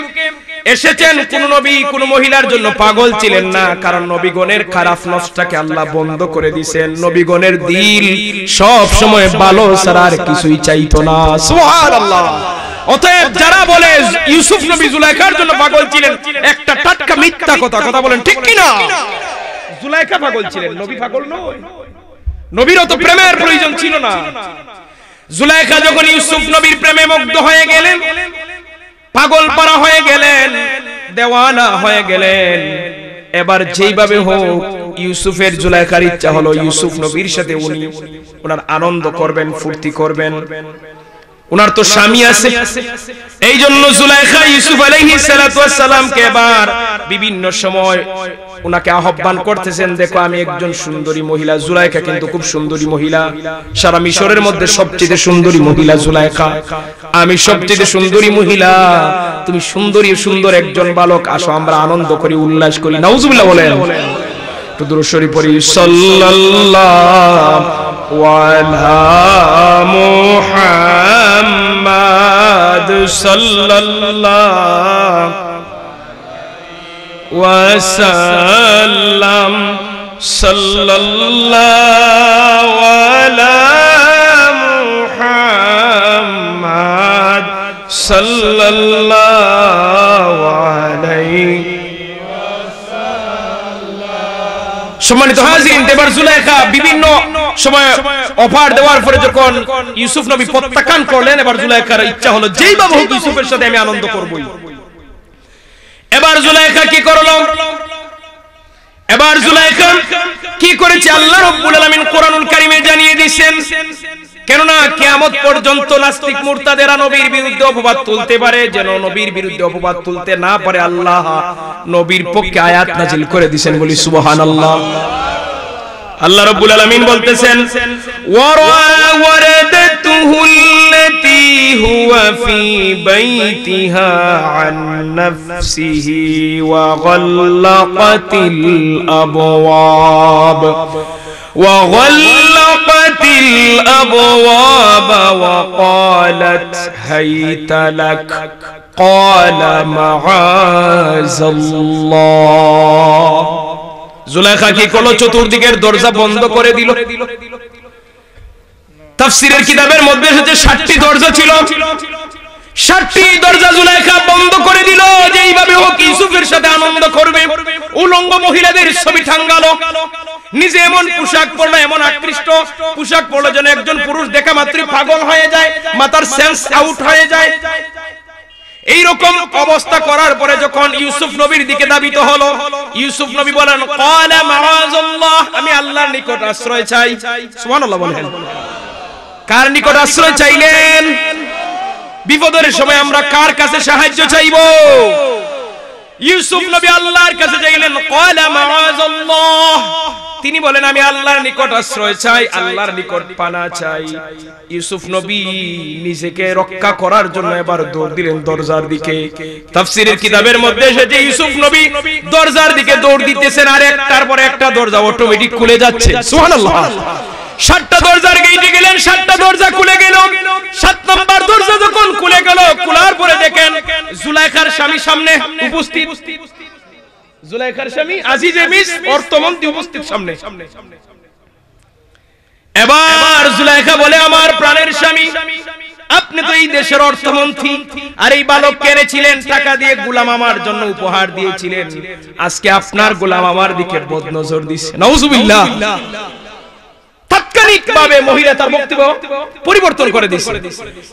S2: এসেছেন, কোন নবী কোন মহিলার জন্য পাগল ছিলেন না, কারণ নবীগণের খারাপ নফসটাকে আল্লাহ বন্ধ করে দিয়েছেন। নবীগণের দিল সব সময় ভালো ছাড়া আর কিছুই চাইতো না। সুবহানাল্লাহ। অতএব যারা বলে ইউসুফ নবী জুলাইখার জন্য পাগল ছিলেন, একটা টাটকা মিথ্যা কথা। কথা বলেন ঠিক কি না? জুলাইখা পাগল ছিলেন, নবী পাগল নয়। নবীর তো প্রেমের প্রয়োজন ছিল না। জুলাইখা যখন ইউসুফ নবীর প্রেমে মুগ্ধ হয়ে গেলেন, পাগল পারা হয়ে গেলেন, দেওয়ানা হয়ে গেলেন, এবার যেইভাবে হোক ইউসুফের জুলাইখার ইচ্ছা হলো ইউসুফ নবীর সাথে উনি ওনার আনন্দ করবেন, ফুর্তি করবেন। ওনার তো স্বামী আছে, এই জন্য জুলাইখা ইউসুফ আলাইহিস সালাতু ওয়াস সালামকে এবার বিভিন্ন সময় ওনাকে আহ্বান করতেছেন, দেখো আমি একজন সুন্দরী মহিলা। জুলাইখা কিন্তু খুব সুন্দরী মহিলা, সারা মিশরের মধ্যে সবচেয়ে সুন্দরী মহিলা জুলাইখা। আমি সবচেয়ে সুন্দরী মহিলা, তুমি সুন্দরী সুন্দর একজন বালক, আসো আমরা আনন্দ করি, উল্লাস করি। নাউজুবিল্লাহ বলেন। একটু দুরূদ শরীফ পড়ি। সাল্লাল্লাহু আলা মুহাম্মাদ সাল্লাল্লাহু ওয়াসাল্লাম সাল্লাল্লাহু আলা মুহাম্মাদ সাল্লাল্লাহু আলাইহি ওয়াসাল্লাম। সম্মানিত হাজিরিন, এবার জুলাইখা বিভিন্ন সময় অফার দেওয়ার পরে যখন ইউসুফ নবী প্রত্যাখ্যান করলেন, এবার জুলাইখার ইচ্ছা হলো যেইভাবে হোক ইউসুফের সাথে আমি আনন্দ করবই। এবার জুলাইখা কি করলো? এবার জুলাইখা কি করেছে আল্লাহ রাব্বুল আলামিন কোরআনুল কারীমে জানিয়ে দিয়েছেন। কেননা কিয়ামত পর্যন্ত নাস্তিক মুরতাদেরা নবীর বিরুদ্ধে অপবাদ তুলতে পারে, যেন নবীর বিরুদ্ধে অপবাদ তুলতে না পারে আল্লাহ নবীর পক্ষে আয়াত নাজিল করে দিয়েছেন। বলি সুবহানাল্লাহ। আল্লাহ রাব্বুল আলামিন বলতেছেন, ওয়ারাওয়াদাতুহুল্লাতী হুয়া ফি বাইতিহা আন নাফসিহি ওয়া গাল্লাকাতিল আবওয়াব ওয়া ক্বালাত হাইতা লাক ক্বালা মাআযাল্লাহ। জুলাইখা কি করলো? চতুর্দিকের দরজা বন্ধ করে দিল। তাফসীরের কিতাবের মধ্যে এসেছে 60টি দরজা ছিল, 60টি দরজা জুলাইখা বন্ধ করে দিল, যে এইভাবে হোক ইউসুফের সাথে আনন্দ করবে। উলঙ্গ মহিলাদের ছবি টাঙ্গালো, নিজে এমন পোশাক পরলো, এমন আকৃষ্ট পোশাক পরলো যেন একজন পুরুষ দেখা মাত্রই পাগল হয়ে যায়, মাথার সেন্স আউট হয়ে যায়। এই রকম অবস্থা করার পরে যখন ইউসুফ নবীর দিকে ধাবিত হলো, ইউসুফ নবী বলেন, ক্বালা মাআযাল্লাহ, আমি আল্লাহর নিকট আশ্রয় চাই। সুবহানাল্লাহ বলেন। কার নিকট আশ্রয় চাইলেন? বিপদের সময় আমরা কার কাছে সাহায্য চাইবো? ইউসুফ নবী আল্লাহর কাছে চাইলেন। ক্বালা মাআযাল্লাহ, তিনি বলেন আমি আল্লাহর নিকট আশ্রয় চাই, আল্লাহর নিকট পানা চাই। ইউসুফ নবী নিজেকে রক্ষা করার জন্য এবার দৌড় দিলেন দরজার দিকে। তাফসীরের কিতাবের মধ্যে এসেছে ইউসুফ নবী দরজার দিকে দৌড় দিতেছেন, আর একটার পর একটা দরজা অটোমেটিক খুলে যাচ্ছে। সুবহানাল্লাহ। 7টা দরজার গেটে গেলেন, 7টা দরজা খুলে গেল। 7 নম্বর দরজা যখন খুলে গেল, খোলার পরে দেখেন জুলাইখার স্বামী সামনে উপস্থিত। জুলাইখার স্বামী আজিজে মিস অর্থমন্ত্রী উপস্থিত সামনে। এবার জুলাইখা বলে, আমার প্রাণের স্বামী, আপনি তো এই দেশের অর্থমন্ত্রী, আর এই বালক কেনেছিলেন টাকা দিয়ে, গোলাম আমার জন্য উপহার দিয়েছিলেন, আজকে আপনার গোলাম আমার দিকে বদনজর দিচ্ছে। নাউজুবিল্লাহ। তাৎক্ষণিকভাবে মহিলা তার বক্তব্য পরিবর্তন করে দিয়েছে।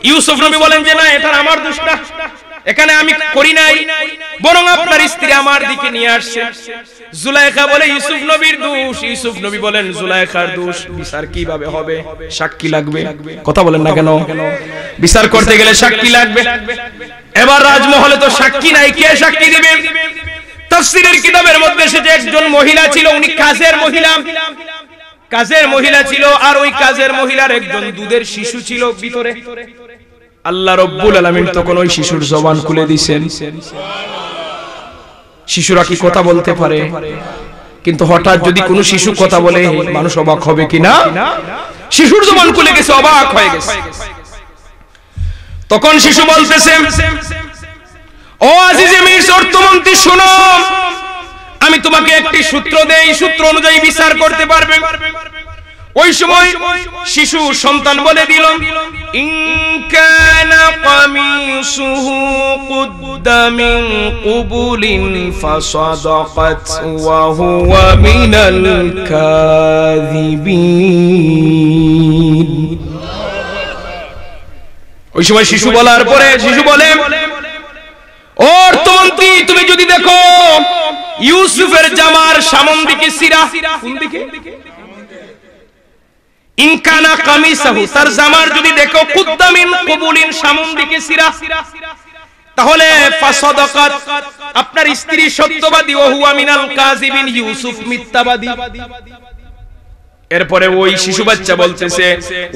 S2: ইউসুফ নবী বলেন যে না, এটা আমার দোষ না, এখানে আমি করি নাই, বরং আপনার স্ত্রী আমার দিকে নিয়ে আসছে। জুলাইখা বলে ইউসুফ নবীর দোষ। ইউসুফ নবী বলেন জুলাইখার দোষ। বিচার কিভাবে হবে? সাক্ষী লাগবে। কথা বলেন না কেন? বিচার করতে গেলে সাক্ষী লাগবে। এবার রাজমহলে তো সাক্ষী নাই, কে সাক্ষী দিবে? তাফসীরের কিতাবের মধ্যে এসেছে একজন মহিলা ছিল, উনি কাজের মহিলা, কাজের মহিলা ছিল, আর ওই কাজের মহিলার একজন দুধের শিশু ছিল ভিতরে। আল্লাহ রাব্বুল আলামিন তখন ওই শিশুর জবান খুলে দিয়েছেন। শিশুরা কি কথা বলতে পারে? কিন্তু হঠাৎ যদি কোনো শিশু কথা বলে, মানুষ অবাক হবে কি না? শিশুর জবান খুলে গেছে, অবাক হয়ে গেছে। তখন শিশু বলতেছে, ও আজিজে মির্জা অর্থমন্ত্রী শোনো, আমি তোমাকে একটি সূত্র দেই, সূত্র অনুযায়ী বিচার করতে পারবে। ওই সময় শিশু সন্তান বলে দিল, ইন কানা কামিসুহু কুদ্দা মিন কুবুলিন ফাসাদাকাত ওয়া হুয়া মিনাল কাযিবিন। ওই সময় শিশু বলার পরে শিশু বলে, ও অর্থমন্ত্রী, তুমি যদি দেখো ইউসুফের জামার সামন দিকে সিরা, কোন দিকে? ইনকানা কামিসাহু, তার জামার যদি দেখো কুদ্দা মিন কুবুলিন, সামন দিকে সিরা, তাহলে ফাসাদাকাত, আপনার স্ত্রী সত্যবাদী, ওয়া হুয়া মিনাল কাযিবিন, ইউসুফ মিথ্যাবাদী। এরপরে ওই শিশু বাচ্চা বলতেছে,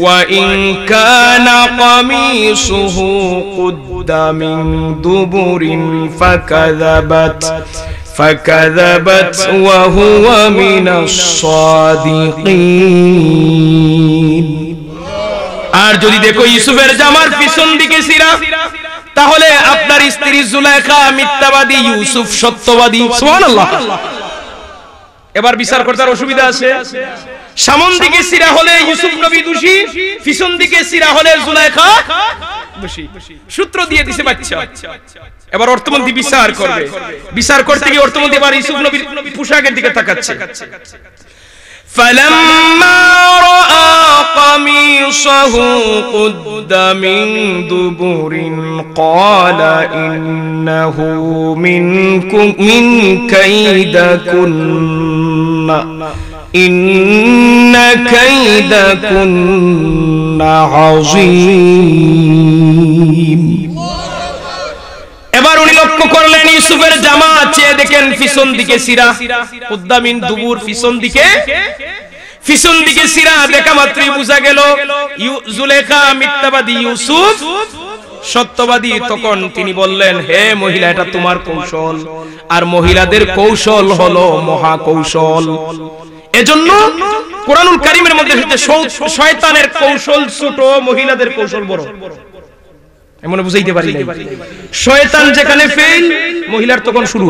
S2: ওয়া ইন কানা কামিসুহু কুদ্দা মিন দুবুরিন ফাকাযাবাত ওয়া হুয়া মিনাস সাদিকিন। আর যদি দেখো ইউসুফের জামার পিছন দিকে সিরা, তাহলে আপনার স্ত্রী জুলাইখা মিথ্যাবাদী, ইউসুফ সত্যবাদী। সুবহানাল্লাহ। এবার বিচার করতে অসুবিধা আছে। সামন দিকে সিরা হলে ইউসুফ নবী দোষী, পিছন দিকে সিরা হলে জুলাইখা দোষী। সূত্র দিয়ে দিছে বাচ্চা। এবার অর্থমন্ত্রী বিচার করবে। বিচার করতে গিয়ে অর্থমন্ত্রী এবার ইউসুফ নবীর পোশাকের দিকে তাকাচ্ছে। ফালাম্মা রাআ কামিসাহু কুদ্দা মিন দুবুরিন ক্বালা ইন্নাহু মিন কাইদাকুন্না ইন্না কাইদাকুন্না আযীম। এবার উনি লক্ষ্য করলেন ইউসুফের জামা, চেয়ে দেখেন পিছন দিকে সিরা, কুদ্দা মিন দুবুর, পিছন দিকে সিরা। দেখা মাত্রই বোঝা গেল জুলেখা মিথ্যাবাদী, ইউসুফ সত্যবাদী। তখন তিনি বললেন, হে মহিলা, এটা তোমার কৌশল, আর মহিলাদের কৌশল হলো মহা কৌশল। এজন্য কোরআনুল কারীমের মধ্যে শয়তানের কৌশল ছোট, মহিলাদের কৌশল বড়। এমন বুঝাইতে পারি না। শয়তান যেখানে ফেল, মহিলার তখন শুরু।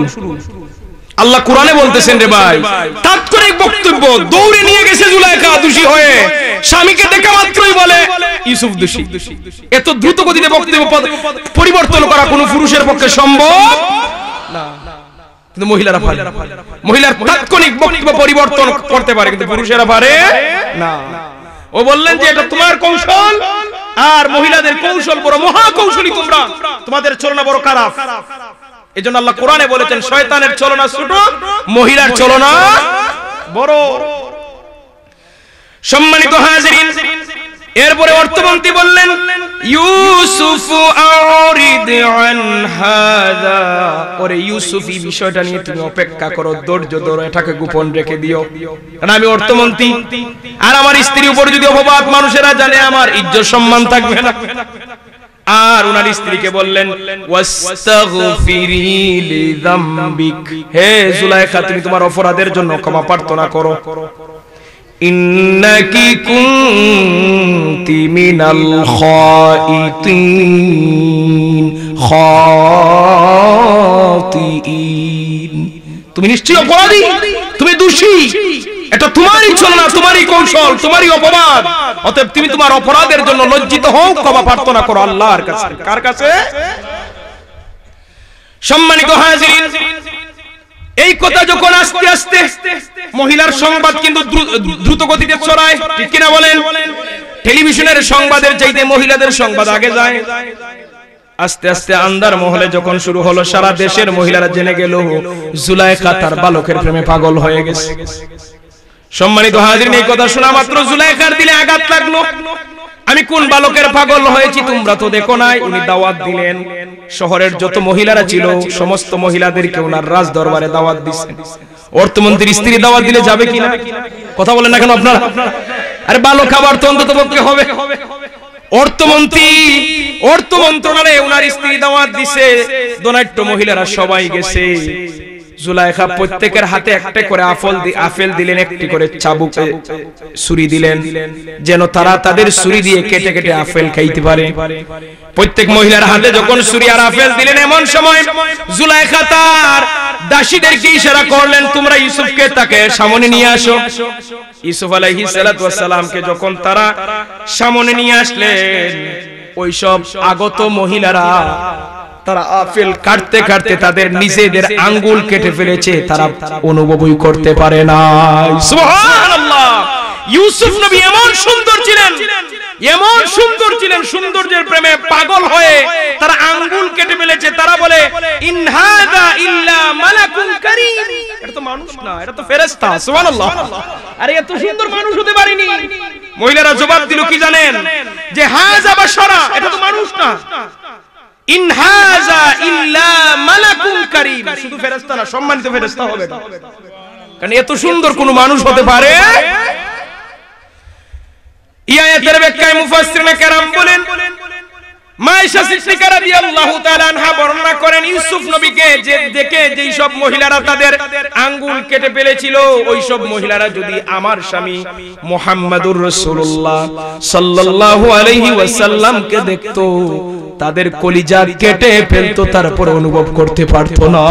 S2: আল্লাহ কোরআনে বলতেছেন, রে ভাই, তাৎক্ষণিক বক্তব্য, দৌড়ে নিয়ে গেছে জুলাইখা দোষী হয়ে, স্বামীকে দেখা মাত্রই বলে ইউসুফ দোষী। এত দ্রুত গতিতে বক্তব্য পরিবর্তন করা কোন পুরুষের পক্ষে সম্ভব না, কিন্তু মহিলারা পারে। মহিলার তাৎক্ষণিক বক্তব্য পরিবর্তন করতে পারে, কিন্তু পুরুষেরা পারে না। ও বললেন যে এটা তোমার কৌশল, আর মহিলাদের কৌশল বড়, মহা কৌশলী তোমরা, তোমাদের চলনা বড় খারাপ। এজন্য আল্লাহ কোরআনে বলেছেন, শয়তানের চলনা ছোট, মহিলার চলনা বড়। সম্মানিত হাজিরিন, এরপরে অর্থমন্ত্রী বললেন, ইউসুফ আউরিদ আন হাযা, ওরে ইউসুফ, এই বিষয়টা নিয়ে তুমি অপেক্ষা করো, ধৈর্য ধরো, এটাকে গোপন রেখে দিও। কারণ আমি অর্থমন্ত্রী, আর আমার স্ত্রীর উপর যদি অপবাদ মানুষেরা জানে, আমার ইজ্জত সম্মান থাকবে না। আর ওনার স্ত্রীকে বললেন, ওয়াস্তাগফিরি লিযামবিক, হে জুলাইখা, তুমি তোমার অপরাধের জন্য ক্ষমা প্রার্থনা করো। ইন্নাকি কুনতি মিনাল খাতিইন, তুমি নিশ্চয়ই অপরাধী, তুমি দোষী। এটা তোমারই চলনা, তোমারই কৌশল, তোমারই অপরাধ। অতএব তুমি তোমার অপরাধের জন্য লজ্জিত হও, ক্ষমা প্রার্থনা করো আল্লাহর কাছে। কার কাছে? সম্মানিত হাজিরিন, এই কথা যখন আস্তে আস্তে মহিলার সংবাদ কিন্তু দ্রুত গতিতে ছড়ায়, ঠিক কিনা বলেন? টেলিভিশনের সংবাদের চাইতে মহিলাদের সংবাদ আগে যায়। আস্তে আস্তে আন্দার মহলে যখন শুরু হলো, সারা দেশের মহিলারা জেনে গেল জুলাইখা তার বালকের প্রেমে পাগল হয়ে গেছে। সম্মানিত হাজিরিন, এই কথা শোনা মাত্র জুলাইখার দিলে আঘাত লাগলো। আমি কোন বালকের পাগল হয়েছি তোমরা তো দেখো নাই। উনি দাওয়াত দিলেন, শহরের যত মহিলারা ছিল সমস্ত মহিলাদেরকে ওনার রাজ দরবারে দাওয়াত দিয়েছেন। অর্থমন্ত্রীর স্ত্রী দাওয়াত দিলে যাবে কিনা? কথা বলেন না কেন আপনারা? আরে বালক খাবার তো অন্তত পক্ষে হবে। অর্থ মন্ত্রণালয়ে ওনার স্ত্রী দাওয়াত দিছে, দোনাট্য মহিলারা সবাই গেছে। জুলাইখা প্রত্যেকের হাতে একটা করে আপেল দিলেন, একটি করে চাবুক ছুরি দিলেন, যেন তারা তাদের ছুরি দিয়ে কেটে কেটে আপেল খাইতে পারে। প্রত্যেক মহিলার হাতে যখন ছুরি আর আপেল দিলেন, এমন সময় জুলাইখা তার দাসীদেরকে ইশারা করলেন, তোমরা ইউসুফকে তাকে সামনে নিয়ে আসো। ইউসুফ আলাইহিস সালাতু ওয়াস সালামকে যখন তারা সামনে নিয়ে আসলেন, ওই সব আগত মহিলারা তারা আপেল কাটতে কাটতে তাদের নিজেদের আঙ্গুল কেটে ফেলেছে, তারা অনুভবই করতে পারে না। সুবহানাল্লাহ। ইউসুফ নবী এমন সুন্দর ছিলেন, এমন সুন্দর ছিলেন, সৌন্দর্যের প্রেমে পাগল হয়ে তারা আঙ্গুল কেটে ফেলেছে। তারা বলে, ইন হাযা ইল্লা মালাকুন কারীম, এটা তো মানুষ না, এটা তো ফেরেশতা। সুবহানাল্লাহ। আরে এত সুন্দর মানুষ হতে পারেনি। মহিলারা জবাব দিল কি জানেন, যে হাযা বাশারা, এটা তো মানুষ না, ইন হাযা ইল্লা মালাকুন কারীম, শুধু ফেরেশতা না, সম্মানিত ফেরেশতা হবে না, কারণ এত সুন্দর কোন মানুষ হতে পারে। এই আয়াতের ব্যাখ্যায় মুফাসসিরিনে কেরাম বলেন, মায়েশা সিদ্দিকা রাদিয়াল্লাহু তাআলা আনহা বর্ণনা করেন, ইউসুফ নবীকে যে দেখে যেই সব মহিলারা তাদের আঙ্গুল কেটে ফেলেছিল, ওই সব মহিলারা যদি আমার স্বামী মুহাম্মাদুর রাসূলুল্লাহ সাল্লাল্লাহু আলাইহি ওয়াসাল্লামকে দেখতো, তাদের কলিজা কেটে ফেলতো, তারপর অনুভব করতে পারতো না।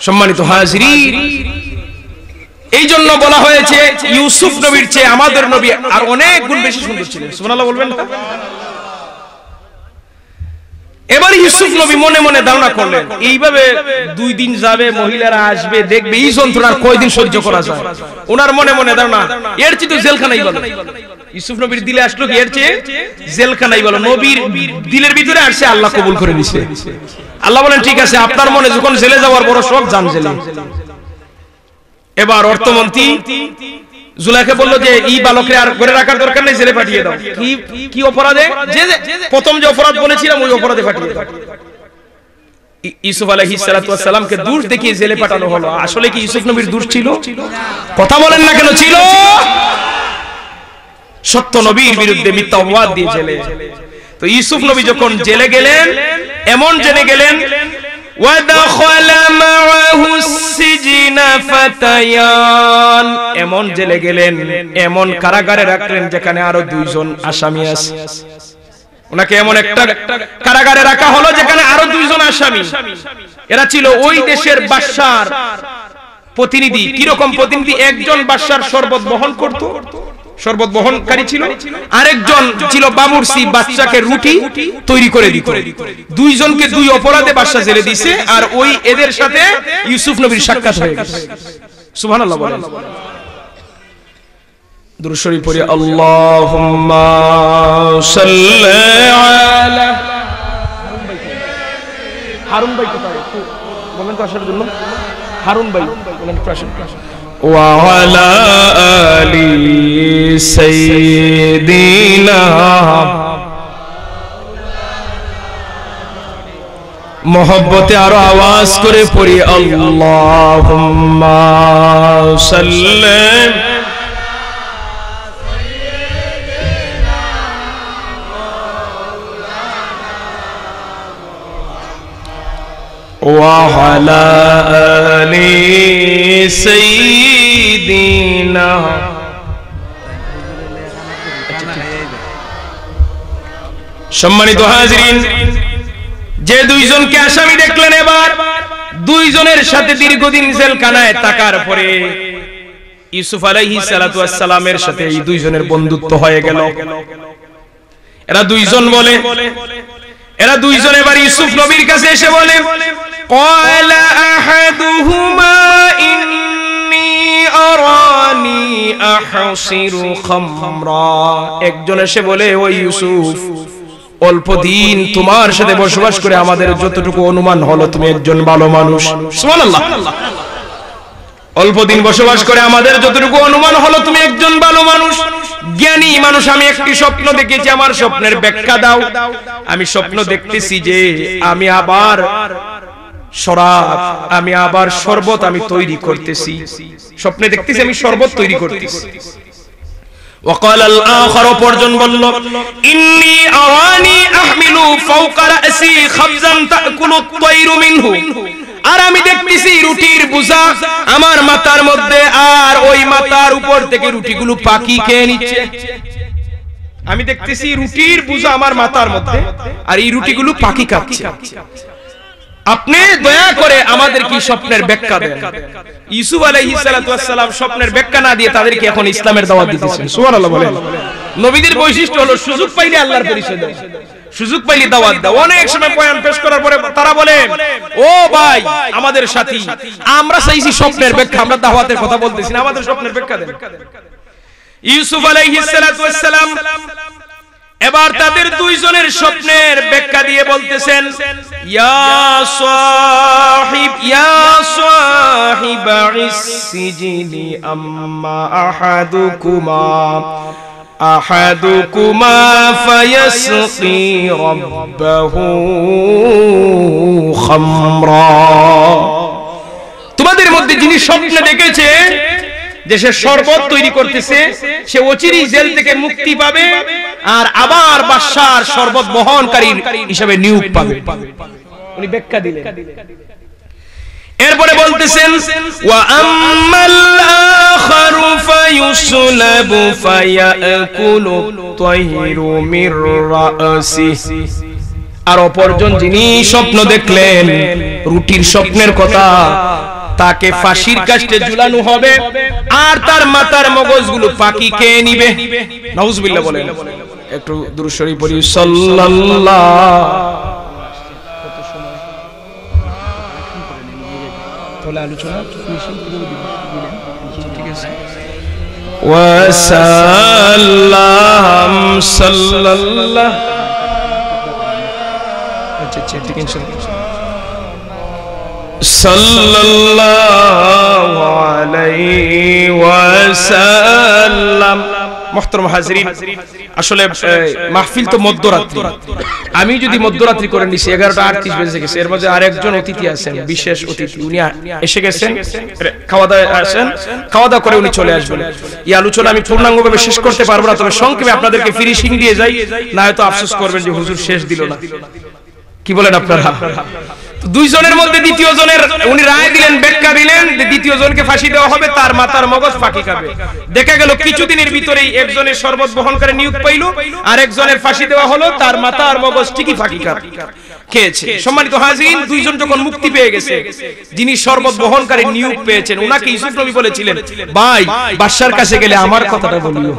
S2: সম্মানিত হাজিরিন, এই জন্য বলা হয়েছে ইউসুফ নবীর চেয়ে আমাদের নবী আর অনেক গুণ বেশি সুন্দর ছিলেন। সুবহানাল্লাহ বলবেন না? এবার ইউসুফ নবী মনে মনে ধারণা করলেন, এইভাবে 2 দিন যাবে, মহিলারা আসবে, দেখবে, এই যন্ত্রণার কয়দিন সহ্য করা যায়। ওনার মনে মনে ধারণা, এর চেয়ে তো জেলখানাই ভালো। ইউসুফ নবীর দিলে আসলো কি, এর চেয়ে জেলখানাই ভালো। নবীর দিলের ভিতরে আসছে, আল্লাহ কবুল করে নিছে। আল্লাহ বলেন, ঠিক আছে, আপনার মনে যখন জেলে যাওয়ার বড় শখ, যান জেলে। এবার অর্থমন্ত্রী জুলাইখা বলল যে এই বালকরে আর ঘরে রাখার দরকার নেই, জেলে পাঠিয়ে দাও। কি অপরাধে? যে প্রথম যে অপরাধ বলেছিলাম, ওই অপরাধে পাঠিয়ে দাও। ইউসুফ আলাইহিস সালাতু ওয়াস সালামকে দোষ দেখিয়ে জেলে পাঠানো হলো। আসলে কি ইউসুফ নবীর দোষ ছিল? কথা বলেন না কেন? ছিল। সত্য নবীর বিরুদ্ধে মিথ্যা অপবাদ দিয়ে জেলে। তো ইউসুফ নবী যখন জেলে গেলেন, এমন জেলে গেলেন, ওয়াদাখালা মাআহু সিজনা ফাতায়ান, এমন জেলে গেলেন, এমন কারাগারে রাখলেন যেখানে আরো 2 জন আসামি আছে। ওনাকে এমন একটা কারাগারে রাখা হলো যেখানে আরো 2 জন আসামি। এরা ছিল ওই দেশের বাদশার প্রতিনিধি। কিরকম প্রতিনিধি? একজন বাদশার শরবত বহন করত, শরবত বহনকারী ছিল, আরেকজন ছিল বাবুর্চি, বাচ্চাকে রুটি তৈরি করে দিত। 2 জনকে 2 অপরাধে বাদশা জেলে দিয়েছে, আর ওই এদের সাথে ইউসুফ নবীর সাক্ষাৎ হয়ে গেছে। সুবহানাল্লাহ বলেন। দুরূদ শরীফ পড়ি, আল্লাহুম্মা সাল্লি আলা হারুন ভাই। কোথায় বলেন তো আসার জন্য? হারুন ভাই বলেন প্রশ্ন। وعلى آل سيدنا मोहब्बते आरो आवाज करे पड़ी, अल्लाहुम्मा सल्ली وعلى آل سيدنا। সম্মানিত হাজিরিন, যে 2 জনকে আসামি দেখলেন, এবার 2 জনের সাথে দীর্ঘদিন জেলখানায় থাকার পরে ইউসুফ আলাইহিস সালাতু ওয়াস সালামের সাথে এই 2 জনের বন্ধুত্ব হয়ে গেল। এরা 2 জন বলে, এরা 2 জন এবার ইউসুফ নবীর কাছে এসে বলে, ক্বালা আহাদুহুমা ইন্নী আরানি আহসিরু খামরা। একজন এসে বলে, ও ইউসুফ, অল্প দিন তোমার সাথে বসবাস করে আমাদের যতটুকু অনুমান হলো তুমি একজন ভালো মানুষ। সুবহানাল্লাহ। অল্প দিন বসবাস করে আমাদের যতটুকু অনুমান হলো তুমি একজন ভালো মানুষ, জ্ঞানী মানুষ। আমি একটি স্বপ্ন দেখেছি, আমার স্বপ্নের ব্যাখ্যা দাও। আমি স্বপ্ন দেখতেছি যে আমি আবার শরাব, আমি আবার শরবত আমি তৈরি করতেছি। স্বপ্নে দেখতেছি আমি শরবত তৈরি করতেছি। وقال الآخر পরজন বলল إني أراني أحمل فوق رأسي خبزا تأكل الطير منه, আর আমি দেখতেছি রুটির বোঝা আমার মাথার মধ্যে, আর ওই মাথার উপর থেকে রুটিগুলো পাখি খেয়ে নিচ্ছে। আমি দেখতেছি রুটির বোঝা আমার মাথার মধ্যে, আর এই রুটিগুলো পাখি খাচ্ছে। আপনি দয়া করে আমাদের কি স্বপ্নের ব্যাখ্যা দেন। ইউসুফ আলাইহিস সালাতু ওয়াস সালাম স্বপ্নের ব্যাখ্যা না দিয়ে তাদেরকে এখন ইসলামের দাওয়াত দিতেছেন। সুবহানাল্লাহ বলেন। নবীদের বৈশিষ্ট্য হলো সুযোগ পাইলে আল্লাহর পরিচয় দাও, সুযোগ পাইলে দাওয়াত দাও। অনেক সময় বয়ান পেশ করার পরে তারা বলেন, ও ভাই আমাদের সাথী, আমরা চাইছি স্বপ্নের ব্যাখ্যা, আমরা দাওয়াতের কথা বলতেছি না, আমাদের স্বপ্নের ব্যাখ্যা দেন। ইউসুফ আলাইহিস সালাতু ওয়াস সালাম এবার তাদের দুইজনের স্বপ্নের ব্যাখ্যা দিয়ে বলতেছেন, ইয়া সাহিবাইস সিজনি আম্মা আহাদুকুমা ফায়াসকি রাব্বাহু খামরা। তোমাদের মধ্যে যিনি স্বপ্নে দেখেছে যে সে শরবত তৈরি করতেছে, সে অচিরেই জেল থেকে মুক্তি পাবে আর আবার বাদশার শরবত বহনকারী হিসেবে নিয়োগ পাবে। উনি ব্যাখ্যা দিলেন। এরপরে বলতেছেন, ওয়া আম্মাল আখারু ফায়ুসলাবু ফায়াকুলু তায়রু মির রাসি, আর অপরজন যিনি স্বপ্ন দেখলেন রুটির স্বপ্নের কথা, তাকে ফাঁসির কাস্টে ঝুলানো হবে আর তার মাথার মগজগুলো পাখি খেয়ে নিবে। নাউজুবিল্লাহ বলেন। একটু দুরূদ শরীফ পড়ি। সাল্লাল্লাহু তাহলে আলোচনা ঠিক আছে। ওয়াসাল্লাম সাল্লাল্লাহু, আচ্ছা ঠিক আছে, সাল্লাল্লাহু আলাইহি ওয়াসাল্লাম। মুহতারাম হাজিরিন, আসলে মাহফিল তো মধ্যরাত্রি, আমি যদি মধ্যরাত্রি করে নিছি 11:38 বেজে গেছে, এর মধ্যে আরেকজন অতিথি আছেন, বিশেষ অতিথি, উনি এসে গেছেন, খাওয়া দাওয়া আসেন, খাওয়া দাওয়া করে উনি চলে আসবেন। এই আলোচনা আমি পূর্ণাঙ্গভাবে শেষ করতে পারবো না, তবে সংক্ষেপে আপনাদেরকে ফিনিশিং দিয়ে যাই, না হয়তো আফসোস করবেন যে হুজুর শেষ দিল না। কি বলেন আপনারা? দুইজনের মধ্যে দ্বিতীয় জনের উনি রায় দিলেন, ব্যাখ্যা দিলেন যে দ্বিতীয় জনকে ফাঁসি দেওয়া হবে, তার মাথার মগজ পাখি খাবে। দেখা গেল কিছুদিনের ভিতরেই একজনের শরবত বহন করে নিয়োগ পাইল, আর একজনের ফাঁসি দেওয়া হলো, তার মাথার মগজ ঠিকই পাখি খেয়েছে। সম্মানিত হাজিরিন, দুইজন যখন মুক্তি পেয়ে গেছে, যিনি শরবত বহনকারী নিয়োগ পেয়েছেন, উনাকে ইউসুফ নবী বলেছিলেন, ভাই বাদশার কাছে গেলে আমার কথাটা বলিও।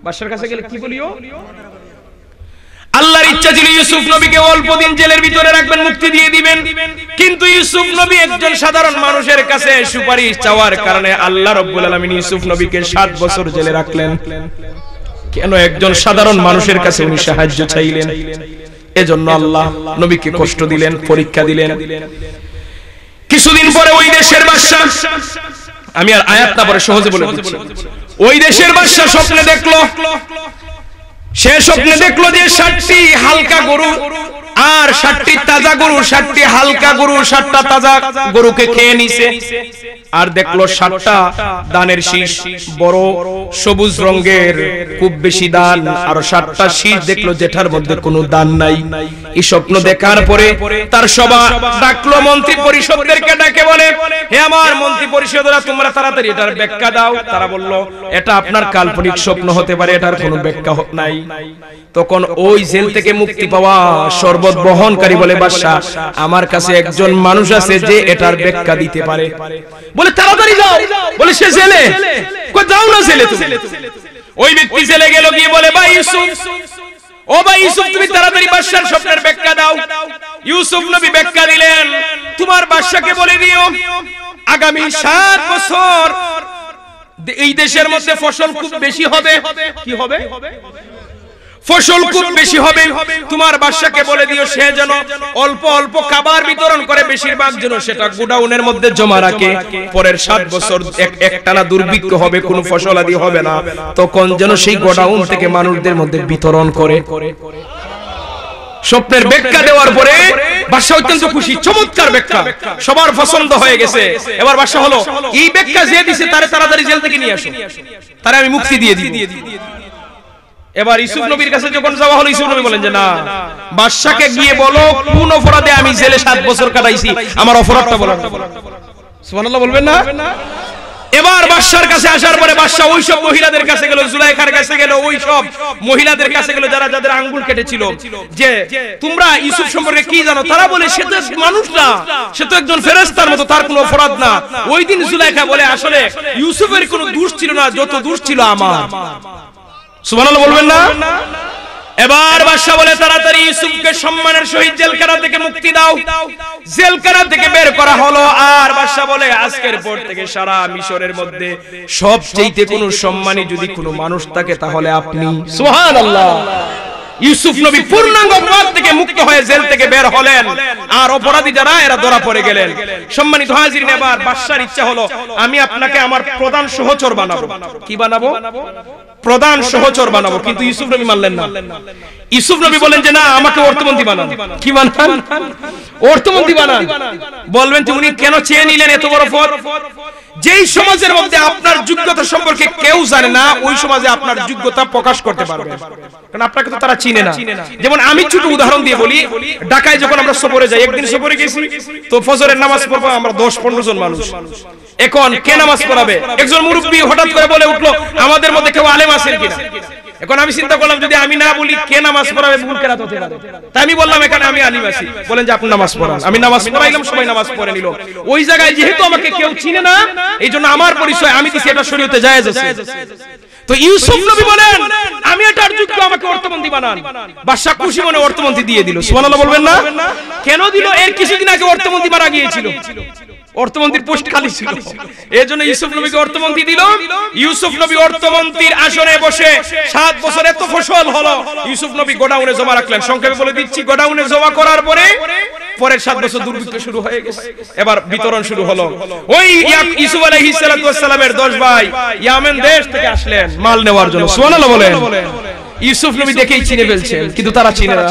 S2: বাদশার কাছে গেলে কি বলিও? আল্লাহর ইচ্ছা ছিল ইউসুফ নবীকে অল্প দিন জেলের ভিতরে রাখবেন, মুক্তি দিয়ে দিবেন, কিন্তু ইউসুফ নবী একজন সাধারণ মানুষের কাছে সুপারিশ চাওয়ার কারণে আল্লাহ রাব্বুল আলামিন ইউসুফ নবীকে 7 বছর জেলে রাখলেন। কেন? একজন সাধারণ মানুষের কাছে উনি সাহায্য চাইলেন, এজন্য আল্লাহ নবীকে কষ্ট দিলেন, পরীক্ষা দিলেন। কিছুদিন পরে ওই দেশের বাদশা, আমি আর আয়াত না পরে সহজে বলে দিচ্ছি, ওই দেশের বাদশা স্বপ্নে দেখলো, সে স্বপ্নে দেখলো যে 7টি হালকা গরু আর 7টি তাজা গরু, 7টি হালকা গরু 7টা তাজা গরুকে খেয়ে নিছে। আর দেখলো 7টা দানের শীষ, বড় সবুজ রঙের, খুব বেশি দান, আর 7টা শীষ দেখলো যেটার মধ্যে কোনো দান নাই। এই স্বপ্ন দেখার পরে তার সভা ডাকলো, মন্ত্রী পরিষদদেরকে ডাকে বলে, হে আমার মন্ত্রী পরিষদরা, তোমরা তাড়াতাড়ি এটার ব্যাখ্যা দাও। তারা বলল, এটা আপনার কাল্পনিক স্বপ্ন হতে পারে, এটার কোনো ব্যাখ্যা নাই। তখন ওই জেল থেকে মুক্তি পাওয়া শরবত বহনকারী বলে, বাদশা আমার কাছে একজন মানুষ আছে যে এটার ব্যাখ্যা দিতে পারে। বলে তাড়াতাড়ি যাও। বলে সে জেলে? কই যাও না জেলে তুমি। ওই ব্যক্তি জেলে গেল, গিয়ে বলে, ভাই ইউসুফ, ও ভাই ইউসুফ, তুমি তাড়াতাড়ি বাদশার স্বপ্নের ব্যাখ্যা দাও। ইউসুফ নবী ব্যাখ্যা দিলেন, তোমার বাদশাকে বলে দিও আগামী 7 বছর এই দেশের মধ্যে ফসল খুব বেশি হবে। কি হবে? ফসল খুব বেশি হবে। তোমার বাদশাকে বলে দিও সে যেন অল্প অল্প খাবার বিতরণ করে, বেশিরভাগ যেন সেটা গোডাউনের মধ্যে জমা রাখে। পরের 7 বছর একটানা দুর্ভিক্ষ হবে, কোনো ফসল আদি হবে না, তখন যেন সেই গোডাউন থেকে মানুষদের মধ্যে বিতরণ করে। স্বপ্নের ব্যাখ্যা দেওয়ার পরে বাদশা অত্যন্ত খুশি, চমৎকার ব্যাখ্যা, সবার পছন্দ হয়ে গেছে। এবার বাদশা হলো এই ব্যাখ্যা যে দিছে তারে তাড়াতাড়ি জেল থেকে নিয়ে আসো, তারে আমি মুক্তি দিয়ে দিই। এবার ইউসুফ নবীর কাছে যখন যাওয়া হলো, ইউসুফ নবী বলেন যে না, বাদশাকে গিয়ে বলো কোন অপরাধে আমি জেলে 7 বছর কাটাইছি, আমার অপরাধটা বলো। সুবহানাল্লাহ বলবেন না? এবার বাদশার কাছে আসার পরে বাদশা ওই সব মহিলাদের কাছে গেল, জুলাইখার কাছে গেল, ওই সব মহিলাদের কাছে গেল যারা যাদের আঙ্গুল কেটেছিল, যে তোমরা ইউসুফ সম্পর্কে কি জানো? তারা বলে সে তো মানুষ না, সে তো একজন ফেরেশতার মতো, তার কোনো অপরাধ না। ওই দিন জুলাইখা বলে আসলে ইউসুফের কোনো দোষ ছিল না, যত দোষ ছিল আমার। সুবহানাল্লাহ বলবেন না? এবার বাদশা বলে তাড়াতাড়ি ইউসুফকে সম্মানের সহিত জেলখানা থেকে মুক্তি দাও। জেলখানা থেকে বের করা হলো। আর বাদশা বলে আজকের পর থেকে সারা মিশরের মধ্যে সবচেয়ে কোনো সম্মানী যদি কোনো মানুষ থাকে তাহলে আপনি। সুবহানাল্লাহ। ইউসুফ নবী পূর্ণাঙ্গ অপরাধ থেকে মুক্ত হয়ে জেল থেকে বের হলেন, আর অপরাধী যারা এরা ধরা পড়ে গেলেন। সম্মানিত হাজিরিন, এবার বাদশার ইচ্ছা হলো আমি আপনাকে আমার প্রধান সহচর বানাবো। কি বানাবো? প্রধান সহচর বানাবো। কিন্তু ইউসুফ নবী মানলেন না। ইউসুফ নবী বলেন যে না, আমাকে অর্থমন্ত্রী বানান। কি বানান? অর্থমন্ত্রী বানান। বলবেন তো উনি কেন চেয়ে নিলেন এত বড় পদ? যেই সমাজের মধ্যে আপনার যোগ্যতা সম্পর্কে কেউ জানে না, ওই সমাজে আপনার যোগ্যতা প্রকাশ করতে পারবে, কারণ আপনাকে তো তারা চিনে না। যেমন আমি ছোট উদাহরণ দিয়ে বলি, ঢাকায় যখন আমরা সফরে যাই, একদিন সফরে গেছি তো ফজরের নামাজ পড়বো আমরা 10-15 জন মানুষ। এখন কে নামাজ পড়াবে? একজন মুরব্বী হঠাৎ করে বলে উঠলো আমাদের মধ্যে কেউ আলেম আছেন কিনা। এখন আমি চিন্তা করলাম যদি আমি না বলি কে নামাজ পড়াবে, ভুল কেরাত হতে পারে। তাই আমি বললাম এখানে আমি আলিম আছি, বলেন যে আপনি নামাজ পড়ান। আমি নামাজ পড়াইলাম, সবাই নামাজ পড়ে নিল। ওই জায়গায় যেহেতু আমাকে কেউ চিনে না, এই জন্য আমার পরিচয় আমি দিছি, এটা শরীয়তে জায়েজ আছে। তো ইউসুফ নবী বলেন আমি এটার যোগ্য, আমাকে অর্থমন্ত্রী বানান। বাদশা খুশি মনে অর্থমন্ত্রী দিয়ে দিল। সুবহানাল্লাহ বলবেন না? কেন দিল? এর কিছুদিন আগে অর্থমন্ত্রী মারা গিয়েছিল, অর্থমন্ত্রীর পোস্ট খালি ছিল, এজন্য ইউসুফ নবীকে অর্থমন্ত্রী দিল। ইউসুফ নবী অর্থমন্ত্রীর আসনে বসে 7 বছর এত ফসল হলো, ইউসুফ নবী গোডাউনে জমা রাখলেন। সংক্ষেপে বলে দিচ্ছি, গোডাউনে জমা করার পরে পরের 7 বছর দুর্ভিক্ষ শুরু হয়ে গেছে। এবার বিতরণ শুরু হলো। ওই ইউসুফ আলাইহিস সালামের 10 ভাই ইয়ামেন দেশ থেকে আসলেন মাল নেওয়ার জন্য। সুবহানাল্লাহ বলেন। ইউসুফ নবী দেখেই চিনে ফেলছেন, কিন্তু তারা চিনে না।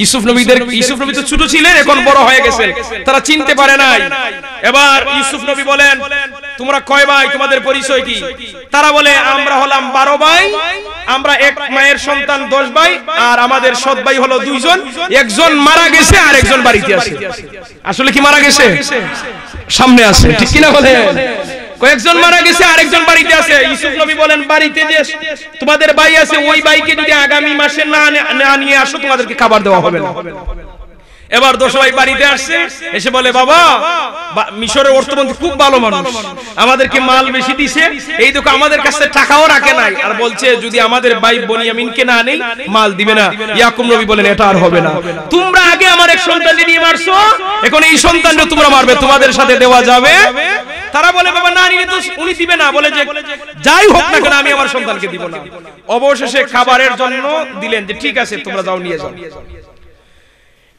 S2: ইউসুফ নবী তো ছোট ছিলেন, এখন বড় হয়ে গেছেন, তারা চিনতে পারে নাই। এবার ইউসুফ নবী বলেন তোমরা কয় ভাই, তোমাদের পরিচয় কি? তারা বলে আমরা হলাম 12 ভাই, আমরা এক মায়ের সন্তান 10 ভাই, আর আমাদের সৎ ভাই হলো 2 জন, একজন মারা গেছে আর একজন বাড়িতে আছে। আসলে কি মারা গেছে? সামনে আছে, ঠিক কিনা বলেন? কয়েকজন মারা গেছে আর একজন বাড়িতে আছে। ইউসুফ নবী বলেন বাড়িতে যে তোমাদের ভাই আছে, ওই ভাইকে যদি আগামী মাসে না নিয়ে আসো তোমাদেরকে খাবার দেওয়া হবে না। এবার 10 ভাই বাড়িতে আসছে, এসে বলে বাবা মিশরের অর্থমন্ত্রী খুব ভালো মানুষ, আমাদেরকে মাল বেশি দিছে, এই দেখো আমাদের কাছে টাকাও রাখে নাই, আর বলছে যদি আমাদের ভাই বনিয়ামিনকে না নেই মাল দিবে না। ইয়াকুব নবী বলেন এটা আর হবে না, তোমরা আগে আমার এক সন্তানকে নিয়ে মারছো, এখন এই সন্তানকে তোমরা মারবে, তোমাদের সাথে দেওয়া যাবে? তারা বলে বাবা না নিলে তো উনি দিবে না, বলে যে যাই হোক না কেন আমি আমার সন্তানকে দিব না। অবশেষে খাবারের জন্য দিলেন যে ঠিক আছে তোমরা যাও নিয়ে যাও।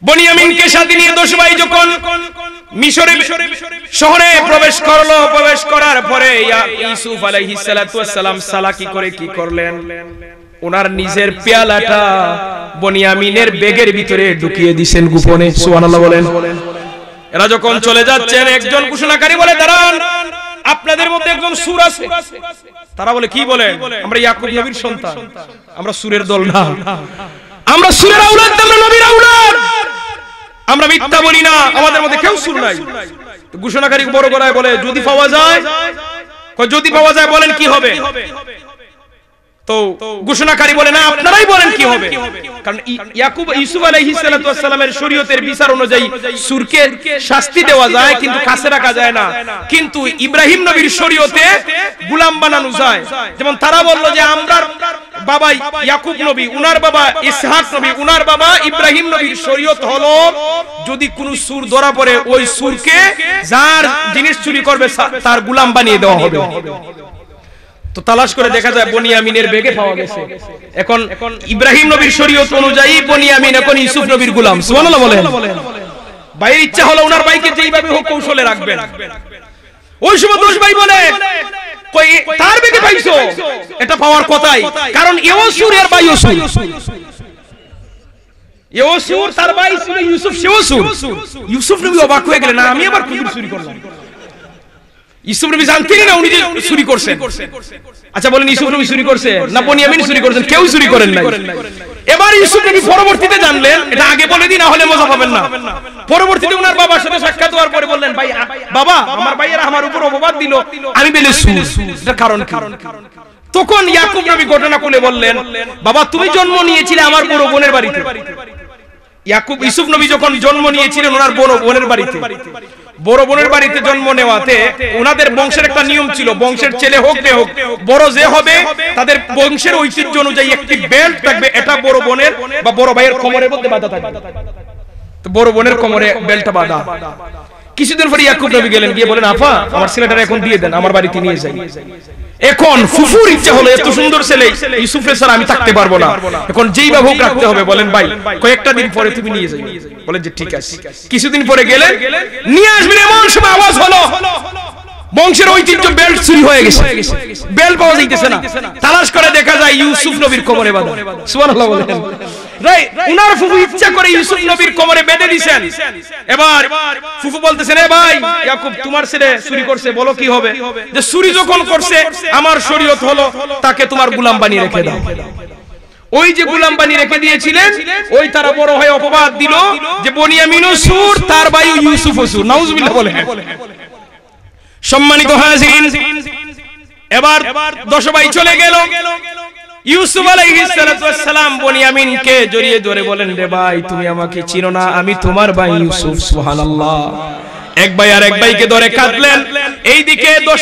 S2: বনিয়ামিনকে সাথে নিয়ে 10 ভাই যখন মিশরের শহরে প্রবেশ করলো, প্রবেশ করার পরে ইউসুফ আলাইহিস সালাম সালাকি করে কি করলেন, ওনার নিজের পেয়ালাটা বনিয়ামিনের ব্যাগের ভিতরে ঢুকিয়ে দিবেন গোপনে। সুবহানাল্লাহ বলেন। এরা যখন চলে যাচ্ছেন একজন ঘোষণাকারী বলে দাঁড়ান, আপনাদের মধ্যে একজন সূর আছে। তারা বলে কি বলে? আমরা ইয়াকুব নবীর সন্তান, আমরা সূরের দল না, আমরা সূরের আওলাদ, আমরা নবীর আওলাদ, আমরা মিথ্যা বলি না, আমাদের মধ্যে কেউ সূর নাই। ঘোষণাকারী বড় গলায় বলে যদি পাওয়া যায়, যদি পাওয়া যায় বলেন কি হবে? তো ঘোষণাকারী বলে না আপনারাই বলেন কি হবে, কারণ ইউসুফ আলাইহিস সালামের শরীয়তের বিচার অনুযায়ী সূরকে শাস্তি দেওয়া যায় কিন্তু কাছে রাখা যায় না, কিন্তু ইব্রাহিম নবীর শরীয়তে গোলাম বানানো যায়। যেমন তারা বলল যে আমরা বাবা ইয়াকুব নবী, উনার বাবা ইসহাক নবী, উনার বাবা ইব্রাহিম নবীর শরীয়ত হলো যদি কোন সূর ধরা পড়ে ওই সূরকে যার জিনিস চুরি করবে তার গোলাম বানিয়ে দেওয়া হবে। তো তালাশ করে দেখা যায় বনিয়ামিনের ব্যাগে পাওয়া গেছে। এখন ইব্রাহিম নবীর শরীয়ত অনুযায়ী বনিয়ামিন এখন ইউসুফ নবীর গোলাম। সুবহানাল্লাহ বলেন। ভাইয়ের ইচ্ছা হলো ওনার ভাইকে যেইভাবে হোক কৌশলে রাখবেন। ওই সময় 10 ভাই বলে কই তার ব্যাগে পাইছো, এটা পাওয়ার কথাই, কারণ এও সূর এর ভাইও সূর। এও সুর, তার ভাই ছিল ইউসুফ, সেও সুর। ইউসুফ নবী অবাক হয়ে গেলেন, না আমি আবার কি চুরি করলাম? ইউসুফ নবী জানতেন না উনি যে চুরি করছেন। আচ্ছা বলেন, ইউসুফ নবী চুরি করছে না বনিয়ামিন চুরি করেছেন? কেউ চুরি করেন নাই। এবার ইউসুফ নবী পরবর্তীতে জানলেন, এটা আগে বলে দিই না হলে মজা পাবেন না। পরবর্তীতে ওনার বাবার সাথে সাক্ষাৎ হওয়ার পরে বললেন, ভাই বাবা, আমার ভাইয়েরা আমার উপর অপবাদ দিল, আমি বলে সুর, এটা কারণ কি? তখন ইয়াকুব নবী ঘটনা খুলে বললেন, বাবা তুমি জন্ম নিয়েছিলে আমার বড় বোনের বাড়িতে। ইউসুফ নবী যখন জন্ম নিয়েছিলেন ওনার বড় বোনের বাড়িতে, বড় বোনের বাড়িতে জন্ম নেওয়াতে ওনাদের বংশের একটা নিয়ম ছিল, বংশের ছেলে হোক বে হোক, বড় যে হবে তাদের বংশের ঐতিহ্য অনুযায়ী একটি বেল্ট থাকবে, এটা বড় বোনের বা বড় ভাইয়ের কোমরের মধ্যে বাঁধা থাকবে। তো বড় বোনের কোমরে বেল্টটা বাঁধা। কিছুদিন পরে ইয়াকুব নবী গেলেন, গিয়ে বলেন, আফা আমার ছেলেটারে এখন দিয়ে দেন, আমার বাড়িতে নিয়ে যাই। এখন ফুফুর ইচ্ছা হলো, এত সুন্দর ছেলে ইউসুফের ছাড়া আমি থাকতে পারবো না, এখন যেই বা হোক রাখতে হবে। বলেন ভাই কয়েকটা দিন পরে তুমি নিয়ে যাই। বলেন যে ঠিক আছে। কিছুদিন পরে গেলেন, নিয়ে আসবেন, এমন সময় আওয়াজ হলো বংশের ঐতিহ্য বেল্ট চুরি হয়ে গেছে, বেল্ট পাওয়া যাইতেছে না। তালাশ করে দেখা যায় ইউসুফ নবীর কোমরে বাঁধা। সুবহানাল্লাহ বলেন। উনার ফুফু ইচ্ছা করে ইউসুফ নবীর কোমরে বেঁধে দিয়েছেন। এবার ফুফু বলতেছেন, এ ভাই ইয়াকুব তোমার ছেলে চুরি করছে, বলো কি হবে? যে চুরি যখন করছে আমার শরীয়ত হলো তাকে তোমার গোলাম বানিয়ে রেখে দাও। ওই যে গোলাম বানিয়ে রেখে দিয়েছিলেন, ওই তারা বড় হয়ে অপবাদ দিল যে বনিয়ামিনও সুর, তার ভাই ইউসুফও সুর। নাউজুবিল্লাহ বলেন। সম্মানিত হাজিরিন, এবার 10 ভাই চলে গেল। ইউসুফ আলাইহিস সালাম বনিয়ামিনকে জড়িয়ে ধরে বলেন, রে ভাই তুমি আমাকে চিনো না, আমি তোমার ভাই ইউসুফ। সুবহানাল্লাহ। এক ভাই আর এক ভাইকে ধরে কাঁদলেন। এইদিকে 10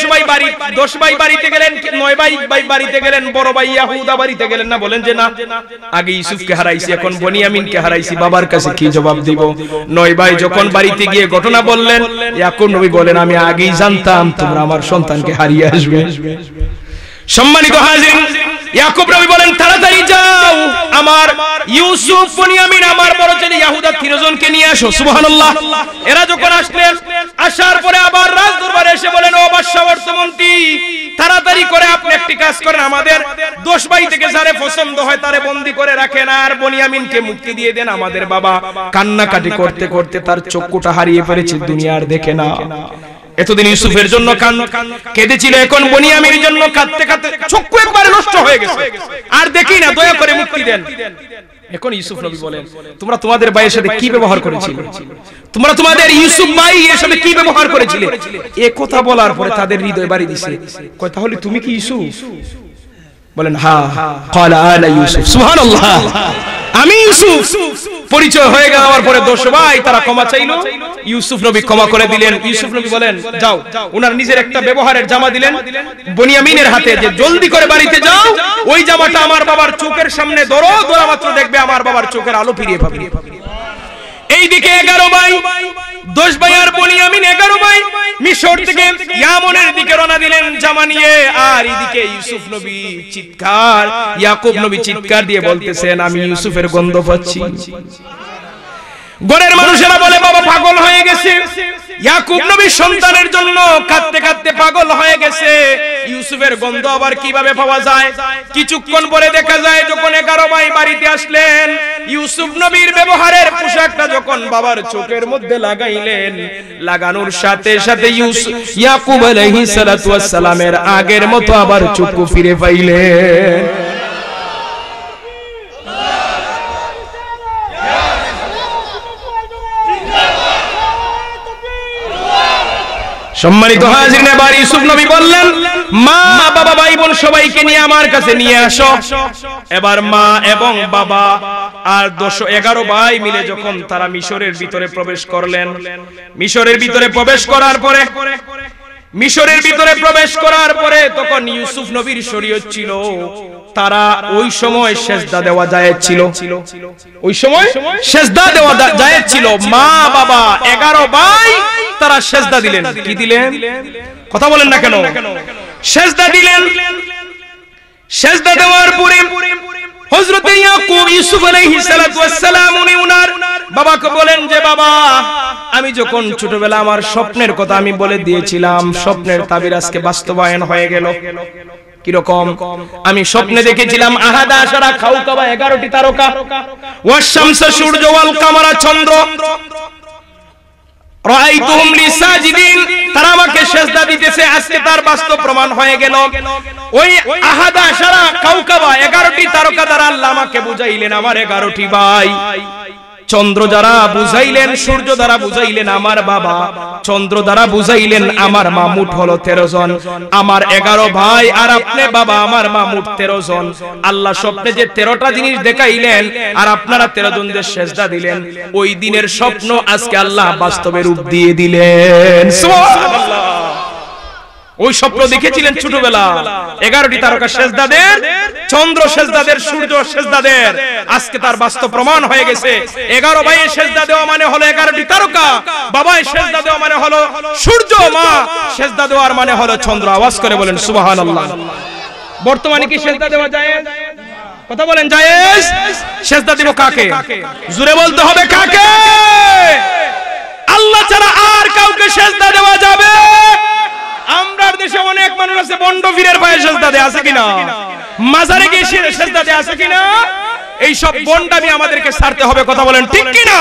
S2: ভাই বাড়িতে গেলেন, 9 ভাই বাড়িতে গেলেন, বড় ভাই ইয়াহুদা বাড়িতে গেলেন না। বলেন যে না, আগে ইউসুফকে হারাইছি, এখন বনিয়ামিনকে হারাইছি, বাবার কাছে কি জবাব দিব? 9 ভাই যখন বাড়িতে গিয়ে ঘটনা বললেন, ইয়াকুব নবী বলেন, আমি আগেই জানতাম তোমরা আমার সন্তানকে হারিয়ে আসবে। সম্মানিত হাজিরিন, ইয়াকুব নবী বলেন, তাড়াতাড়ি যাও, আমার ইউসুফ, বনিয়ামিন, আমার বড় ছেলে ইয়াহুদা 3 জনকে নিয়ে আসো। সুবহানাল্লাহ। এরা যখন আসলেন, আসার পরে আবার রাজ দরবারে এসে বলেন, ও বাদশা অর্থমন্ত্রী, তাড়াতাড়ি করে আপনি একটি কাজ করেন, আমাদের 10 ভাই থেকে যারে পছন্দ হয় তারে বন্দী করে রাখেন, আর বনিয়ামিনকে মুক্তি দিয়ে দেন। আমাদের বাবা কান্নাকাটি করতে করতে তার চক্ষুটা হারিয়ে ফেলেছে, দুনিয়া আর দেখে না। এতদিন ইউসুফের জন্য কেঁদেছিল, এখন বনিয়ামিনের জন্য কাঁদতে কাঁদতে চক্ষু একবারে নষ্ট হয়ে গেছে, আর দেখি না, দয়া করে মুক্তি দেন। এখন ইউসুফ নবী বলেন, তোমরা তোমাদের ভাইয়ের সাথে কি ব্যবহার করেছিলে? তোমরা তোমাদের ইউসুফ ভাই এর সাথে কি ব্যবহার করেছিলে? এই কথা বলার পরে তাদের হৃদয় বাড়ি দিছে, কয় তাহলে তুমি কি ইউসুফ? বলেন হ্যাঁ। ক্বালা আনা ইউসুফ। সুবহানাল্লাহ। আমি ইউসুফ। পরিচয় হয়ে যাওয়ার পরে 10 ভাই তারা ক্ষমা চাইলো, ইউসুফ নবী ক্ষমা করে দিলেন। ইউসুফ নবী বলেন, যাও। ওনার নিজের একটা ব্যবহারের জামা দিলেন বনিয়ামিনের হাতে, যে জলদি করে বাড়িতে যাও, ওই জামাটা আমার বাবার চোখের সামনে ধরো, ধরা মাত্র দেখবে আমার বাবার চোখের আলো ফিরিয়ে পাবে। এইদিকে 11 ভাই, 10 ভাই আর বনিয়ামিন 11 ভাই মিশর থেকে ইয়ামনের দিকে রওনা দিলেন জামা নিয়ে। আর এইদিকে ইউসুফ নবী চিৎকার, ইয়াকুব নবী চিৎকার দিয়ে বলতেছেন, আমি ইউসুফের গন্ধ পাচ্ছি। ঘরের মানুষেরা বলে, বাবা পাগল হয়ে গেছে। ইয়াকুব নবী সন্তানের জন্য কাঁদতে কাঁদতে পাগল হয়ে গেছে। ইউসুফের গন্ধ আবার কিভাবে পাওয়া যায়? কিছুক্ষণ পরে দেখা যায় যখন 11 ভাই বাড়িতে আসলেন, ইউসুফ নবীর ব্যবহারের পোশাকটা যখন বাবার চোখের মধ্যে লাগাইলেন, লাগানোর সাথে সাথে ইয়াকুব আলাইহিস সালাতু ওয়াস সালামের আগের মতো আবার চক্ষু ফিরে পাইলেন। সম্মানিত হাজিরিন, এবার ইউসুফ নবী বললেন, মা বাবা ভাই বোন সবাইকে নিয়ে আমার কাছে নিয়ে আসো। এবার মা এবং বাবা আর 11 ভাই মিলে যখন তারা মিশরের ভিতরে প্রবেশ করলেন, মিশরের ভিতরে প্রবেশ করার পরে তখন ইউসুফ নবীর শরীয়ত ছিল, তারা ওই সময় সেজদা দেওয়া জায়েজ ছিল। ওই সময় সেজদা দেওয়া জায়েজ ছিল। মা বাবা 11 ভাই তারা সেজদা দিলেন। কি দিলেন? কথা বলেন না কেন? সেজদা দিলেন। সেজদা দেওয়ার পরে হযরত ইয়াকুব ইউসুফ আলাইহিস সালাতু ওয়াস সালাম উনি উনার বাবাকে বলেন যে, বাবা আমি যখন ছোটবেলা আমার স্বপ্নের কথা আমি বলে দিয়েছিলাম, স্বপ্নের তাবির আজকে বাস্তবায়ন হয়ে গেল। কিরকম? আমি স্বপ্নে দেখেছিলাম আহাদা আশারা কাওকাবা 11টি তারকা, ওয়াশ শামসা সূর্য, ওয়াল কামারা চন্দ্র, রাআইতুহুম লিসাজিদিন, তারা আমাকে সিজদা দিতেছে। আজকে তার বাস্তব প্রমাণ হয়ে গেল। ওই আহাদা আশারা কাওকাবা 11টি তারকা দ্বারা আল্লাহ আমাকে বুঝাইলেন আমার 11টি ভাই। চন্দ্র দ্বারা বুঝাইলেন, সূর্য দ্বারা বুঝাইলেন আমার বাবা, চন্দ্র দ্বারা বুঝাইলেন আমার মা, মোট হলো 13 জন। আমার 11 ভাই আর আপনি বাবা, আমার মা, মোট 13 জন। আল্লাহ স্বপ্নে যে 13টা জিনিস দেখাইলেন আর আপনারা 13 জনদের সিজদা দিলেন, ওই দিনের স্বপ্ন আজকে আল্লাহ বাস্তবে রূপ দিয়ে দিলেন। সুবহানাল্লাহ। ওই স্বপ্ন দেখেছিলেন ছোটবেলা, 11টি তারকা সিজদাদের, চন্দ্র সিজদাদের, সূর্য সিজদাদের, আজকে তার বাস্তব প্রমাণ হয়ে গেছে। 11 ভাইয়ের সিজদা দেওয়া মানে হলো 11টি তারকা, বাবায় সিজদা দেওয়া মানে হলো সূর্য, মা সিজদা দেওয়ার মানে হলো চন্দ্র। আওয়াজ করে বলেন সুবহানাল্লাহ। বর্তমানে কি সিজদা দেওয়া জায়েজ? কথা বলেন জায়েজ? সিজদা দিব কাকে? জোরে বলতে হবে কাকে? আল্লাহ ছাড়া আর কাউকে সিজদা দেওয়া যাবে? আমরার দেশে অনেক মানুষ আছে বন্ড ফিরের পায়ে সিজদা দেয়, আছে কিনা? মাজারে গিয়ে সিজদা দেয়, আছে কিনা? এই সব বন্ডামি আমাদেরকে ছাড়তে হবে। কথা বলেন ঠিক কিনা?